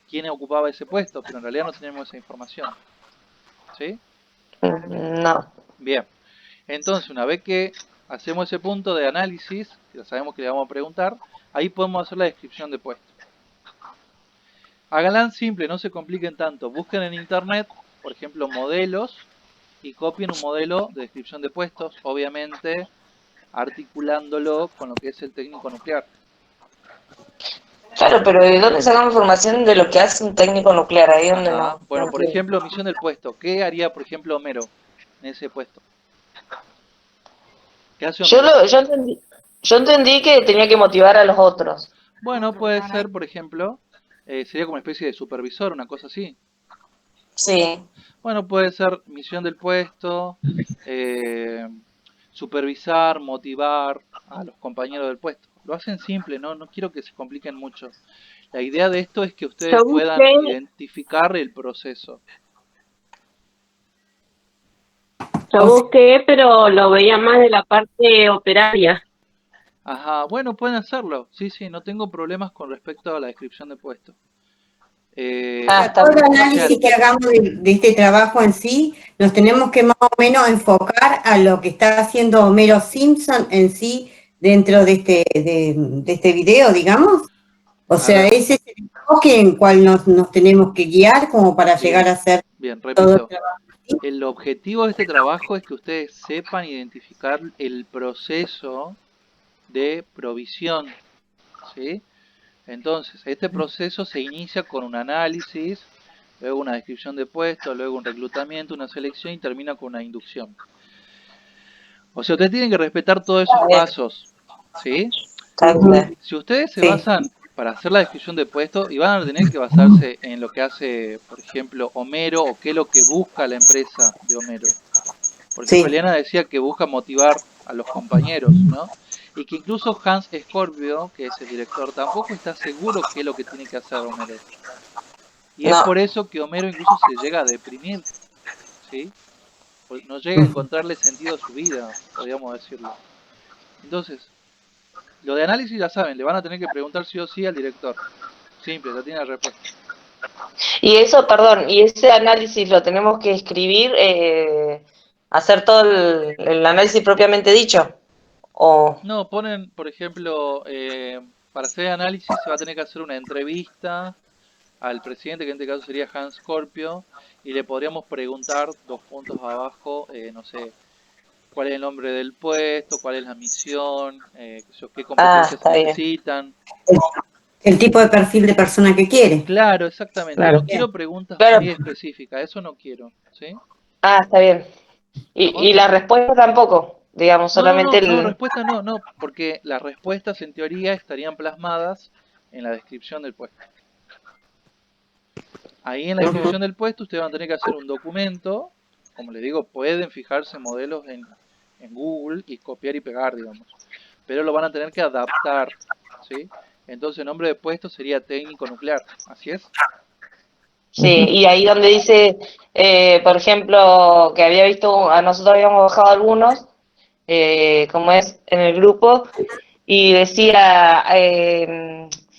quién ocupaba ese puesto, pero en realidad no tenemos esa información. ¿Sí? No. Bien. Entonces, una vez que hacemos ese punto de análisis, que ya sabemos que le vamos a preguntar, ahí podemos hacer la descripción de puesto. Háganla simple, no se compliquen tanto. Busquen en internet, por ejemplo, modelos y copien un modelo de descripción de puestos, obviamente articulándolo con lo que es el técnico nuclear. Claro, pero ¿de dónde sacamos información de lo que hace un técnico nuclear? Ahí donde Ajá. no Bueno, por entiendo. ejemplo, misión del puesto. ¿Qué haría, por ejemplo, Homero en ese puesto? ¿Qué hace Yo, Homero? lo, yo entendí que tenía que motivar a los otros. Bueno, puede ser, por ejemplo, sería como una especie de supervisor, una cosa así. Sí, Bueno, puede ser misión del puesto, supervisar, motivar a los compañeros del puesto. Lo hacen simple, no quiero que se compliquen mucho. La idea de esto es que ustedes Yo puedan busqué, identificar el proceso. yo busqué, pero lo veía más de la parte operaria. Ajá, bueno, pueden hacerlo. Sí, no tengo problemas con respecto a la descripción de puesto. está Todo el bien. O sea, análisis que hagamos de este trabajo en sí, nos tenemos que más o menos enfocar a lo que está haciendo Homero Simpson en sí dentro de este video, digamos. O a sea, ver, ese es el enfoque en cual nos tenemos que guiar como para llegar a hacer bien, todo el repito. trabajo. El objetivo de este trabajo es que ustedes sepan identificar el proceso de provisión, ¿sí? Entonces, este proceso se inicia con un análisis, luego una descripción de puesto, luego un reclutamiento, una selección y termina con una inducción. O sea, ustedes tienen que respetar todos esos Está bien, pasos, ¿sí? está bien. Si ustedes se Sí. basan para hacer la descripción de puesto y van a tener que basarse en lo que hace, por ejemplo, Homero o qué es lo que busca la empresa de Homero. Por ejemplo, Sí. Eliana decía que busca motivar a los compañeros, ¿no? Y que incluso Hans Scorpio, que es el director, tampoco está seguro qué es lo que tiene que hacer Homero. Y es por No, eso que Homero incluso se llega a deprimir, ¿sí? Porque no llega a encontrarle sentido a su vida, podríamos decirlo. Entonces, lo de análisis ya saben, le van a tener que preguntar sí o sí al director. Simple, ya tiene la respuesta. y eso, perdón, y ese análisis lo tenemos que escribir, hacer todo el análisis propiamente dicho. O, No, ponen, por ejemplo, para hacer análisis se va a tener que hacer una entrevista al presidente, que en este caso sería Hans Scorpio, y le podríamos preguntar 2 puntos abajo, no sé, cuál es el nombre del puesto, cuál es la misión, qué competencias se está bien. necesitan. El tipo de perfil de persona que quiere. Claro, exactamente. Claro. No quiero preguntas Claro, muy específicas, eso no quiero, ¿sí? está bien. Y ¿Estamos? la respuesta tampoco, digamos, solamente No, el... respuesta no, porque las respuestas en teoría estarían plasmadas en la descripción del puesto. Ahí en la Ujú. descripción del puesto ustedes van a tener que hacer un documento, como les digo, pueden fijarse modelos en Google y copiar y pegar, digamos, pero lo van a tener que adaptar, ¿sí? Entonces el nombre de puesto sería técnico nuclear, ¿así es? Sí, y ahí donde dice, por ejemplo, que había visto, a nosotros habíamos bajado algunos, como es en el grupo, y decía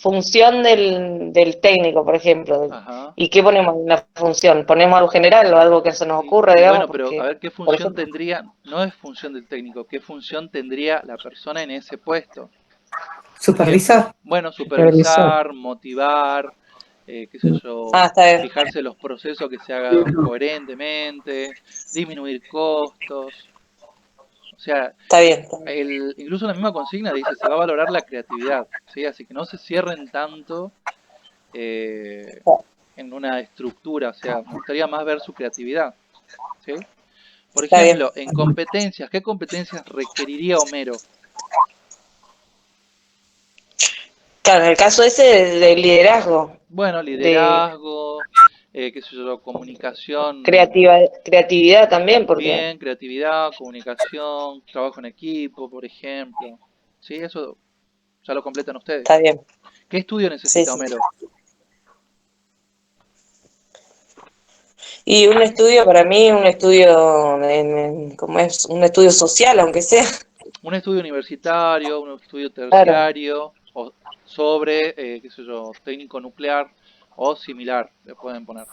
función del técnico, por ejemplo. Ajá. ¿Y qué ponemos en la función? ¿Ponemos algo general o algo que se nos ocurra, Y digamos? bueno, pero a Porque, ver qué por función ejemplo, tendría, no es función del técnico, qué función tendría la persona en ese puesto. Ejemplo, Supervisor. bueno, Supervisor. supervisar, motivar, qué sé yo, está bien, fijarse los procesos que se hagan coherentemente, disminuir costos. O sea, está bien. incluso la misma consigna dice, se va a valorar la creatividad, ¿sí? Así que no se cierren tanto eh, en una estructura, o sea, me gustaría más ver su creatividad, ¿sí? Por Está bien. ejemplo, en competencias, ¿qué competencias requeriría Homero? Claro, en el caso ese del liderazgo, Bueno, de liderazgo, qué sé yo, comunicación, creatividad también, porque bien, creatividad, comunicación, trabajo en equipo, por ejemplo. Sí, eso ya lo completan ustedes. está bien. ¿Qué estudio Sí, necesita sí. Homero? Y un estudio, para mí, un estudio, como es, un estudio social, aunque sea. Un estudio universitario, un estudio Claro. terciario, o sobre, qué sé yo, técnico nuclear o similar, le pueden poner.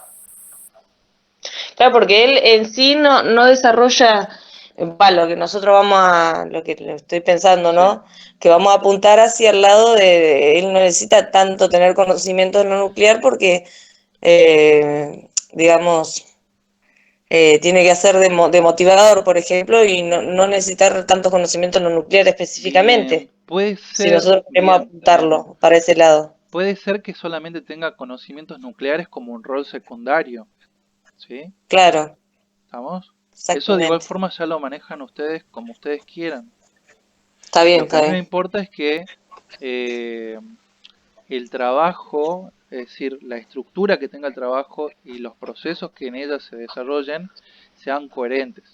Claro, porque él en sí no desarrolla, lo que nosotros lo que le estoy pensando, Sí. ¿no? Que vamos a apuntar hacia el lado él no necesita tanto tener conocimiento de lo nuclear porque, digamos, tiene que hacer de motivador, por ejemplo, y no necesitar tanto conocimiento en lo nuclear Bien, específicamente, puede si ser, nosotros queremos bien, bien. apuntarlo para ese lado. Puede ser que solamente tenga conocimientos nucleares como un rol secundario, ¿sí? Claro, ¿Estamos? Eso de igual exactamente. forma ya lo manejan ustedes como ustedes quieran. Está bien, Lo que a está mí me bien. importa es que eh, el trabajo es decir, la estructura que tenga el trabajo y los procesos que en ella se desarrollen sean coherentes.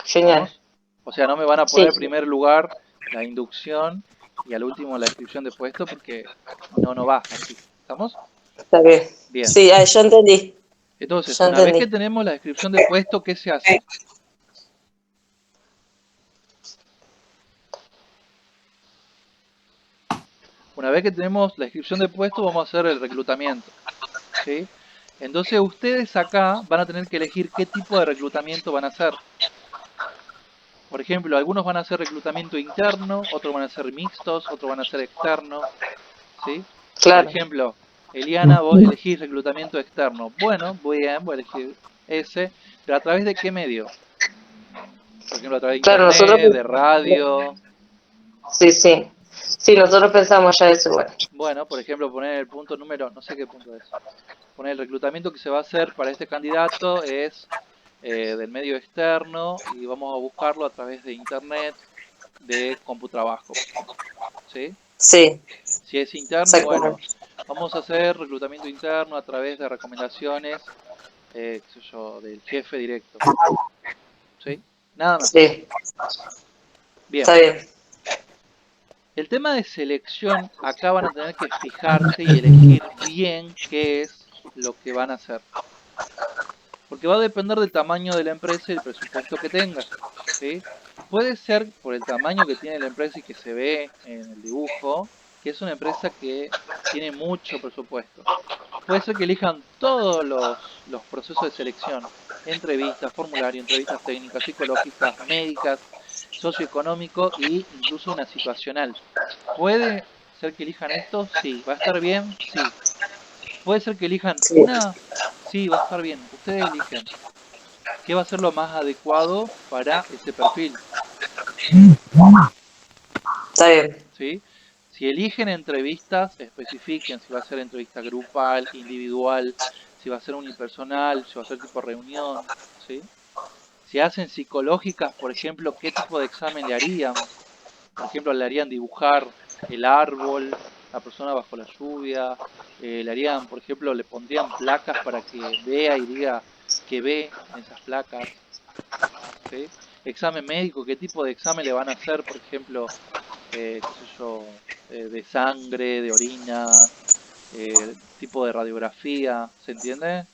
Genial. ¿Vamos? O sea, no me van a Sí, poner en sí. primer lugar la inducción y al último la descripción de puesto porque no va así. ¿Estamos? Está bien. Bien. Sí, yo entendí. Entonces, Yo una vez que entendí. tenemos la descripción de puesto, ¿qué se hace? Una vez que tenemos la descripción de puesto, vamos a hacer el reclutamiento. ¿Sí? Entonces, ustedes acá van a tener que elegir qué tipo de reclutamiento van a hacer. Por ejemplo, algunos van a hacer reclutamiento interno, otros van a ser mixtos, otros van a ser externos. ¿Sí? Por Claro. ejemplo, Eliana, vos elegís reclutamiento externo. Bueno, voy a elegir ese, pero ¿a través de qué medio? Por ejemplo, a través de Claro, nosotros. internet, de radio. Sí, sí. Sí, nosotros pensamos ya eso igual. Bueno, por ejemplo, poner el punto número, no sé qué punto es. Poner el reclutamiento que se va a hacer para este candidato es del medio externo y vamos a buscarlo a través de internet, de CompuTrabajo, por ejemplo. ¿Sí? Sí, Si es interno, bueno, exactamente. vamos a hacer reclutamiento interno a través de recomendaciones, qué sé yo, del jefe directo. ¿Sí? Nada más. Sí, Bien. está bien. El tema de selección, acá van a tener que fijarse y elegir bien qué es lo que van a hacer. Porque va a depender del tamaño de la empresa y el presupuesto que tenga. ¿Sí? Puede ser por el tamaño que tiene la empresa y que se ve en el dibujo, que es una empresa que tiene mucho presupuesto. Puede ser que elijan todos los procesos de selección, entrevistas, formulario, entrevistas técnicas, psicológicas, médicas, socioeconómico e incluso una situacional. ¿Puede ser que elijan esto? Sí. ¿Va a estar bien? Sí. ¿Puede ser que elijan Sí, una? Sí, va a estar bien. Ustedes eligen. ¿Qué va a ser lo más adecuado para ese perfil? está bien. ¿Sí? Si eligen entrevistas, especifiquen si va a ser entrevista grupal, individual, si va a ser unipersonal, si va a ser tipo reunión, ¿sí? Si hacen psicológicas, por ejemplo, ¿qué tipo de examen le harían? Por ejemplo, le harían dibujar el árbol, la persona bajo la lluvia, le harían, por ejemplo, le pondrían placas para que vea y diga que ve en esas placas, ¿sí? Examen médico, ¿qué tipo de examen le van a hacer? Por ejemplo, qué sé yo, de sangre, de orina, tipo de radiografía, ¿se entiende?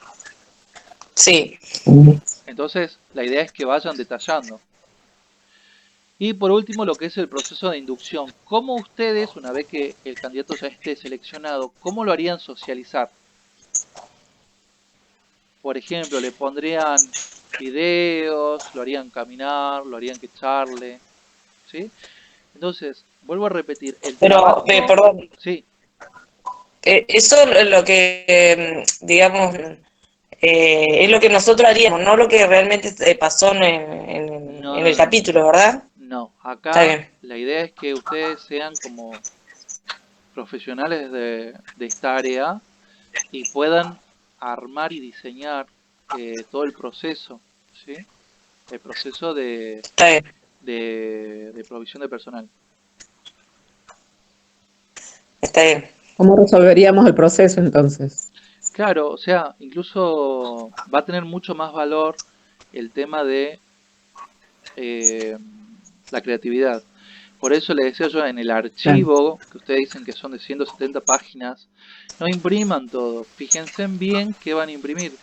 Sí, Entonces, la idea es que vayan detallando. Y por último, lo que es el proceso de inducción. ¿Cómo ustedes, una vez que el candidato ya esté seleccionado, cómo lo harían socializar? Por ejemplo, le pondrían videos, lo harían caminar, lo harían que charle, ¿sí? Entonces, vuelvo a repetir, el pero, trabajo, perdón, sí, eso es lo que, digamos, es lo que nosotros haríamos, no lo que realmente pasó no, en no, el no, capítulo, ¿verdad? no. Está Acá bien. la idea es que ustedes sean como profesionales de esta área y puedan armar y diseñar todo el proceso, ¿sí? El proceso Está bien. de provisión de personal. Está bien. ¿Cómo resolveríamos el proceso entonces? Claro, o sea, incluso va a tener mucho más valor el tema de eh, la creatividad. Por eso les decía yo, en el Claro. archivo, que ustedes dicen que son de 170 páginas, no impriman todo. Fíjense bien qué van a imprimir.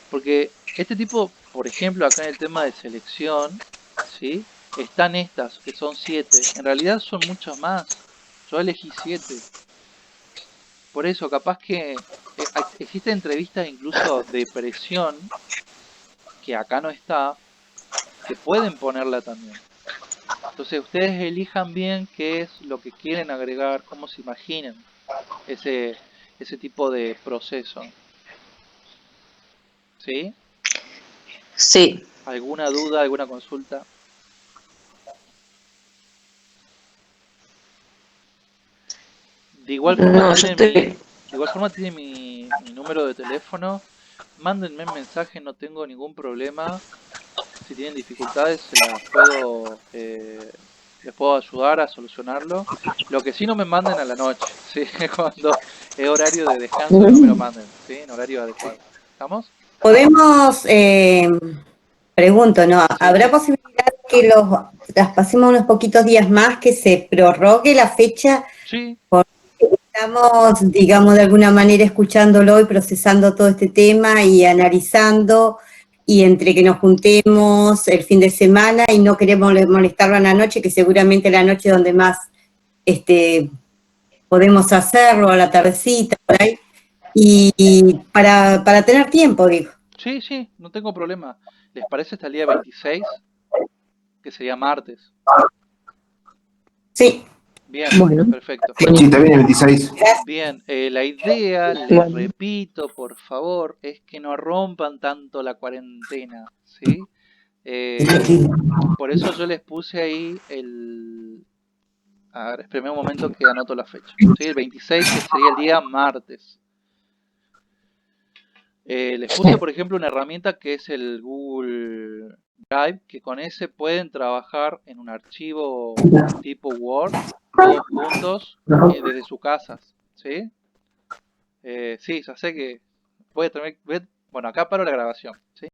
Porque este tipo, por ejemplo, acá en el tema de selección, ¿sí? Están estas, que son 7. En realidad son muchas más. Yo elegí 7. Por eso, capaz que existen entrevistas incluso de presión, que acá no está, que pueden ponerla también. Entonces ustedes elijan bien qué es lo que quieren agregar, cómo se imaginan ese tipo de proceso. ¿Sí? Sí. ¿Alguna duda, alguna consulta? De igual forma No, yo tienen estoy. mi número de teléfono. Mándenme un mensaje, no tengo ningún problema. Si tienen dificultades, les puedo ayudar a solucionarlo. Lo que sí, no me manden a la noche, ¿sí? Cuando Es horario de descanso, no me lo manden, ¿sí? En horario adecuado. ¿Estamos? Podemos, pregunto, ¿no? ¿Habrá posibilidad que traspasemos unos poquitos días más, que se prorrogue la fecha? Sí, Estamos, digamos, de alguna manera escuchándolo y procesando todo este tema y analizando, y entre que nos juntemos el fin de semana y no queremos molestarlo a la noche, que seguramente la noche es donde más podemos hacerlo, a la tardecita, por ahí, y para tener tiempo, digo. sí, sí, no tengo problema. ¿Les parece hasta el día 26? Que sería martes. Sí. Bien, Bueno. perfecto. Sí, también el 26. Bien, la idea, les Bueno. repito, por favor, es que no rompan tanto la cuarentena, ¿sí? Por eso yo les puse ahí el... A ver, espérame un momento que anoto la fecha. ¿Sí? El 26, que sería el día martes. Les puse, por ejemplo, una herramienta que es el Google Drive, que con ese pueden trabajar en un archivo tipo Word, todos juntos, desde sus casas, ¿sí? Sí, ya sé que voy a tener... Bueno, acá paro la grabación, ¿sí?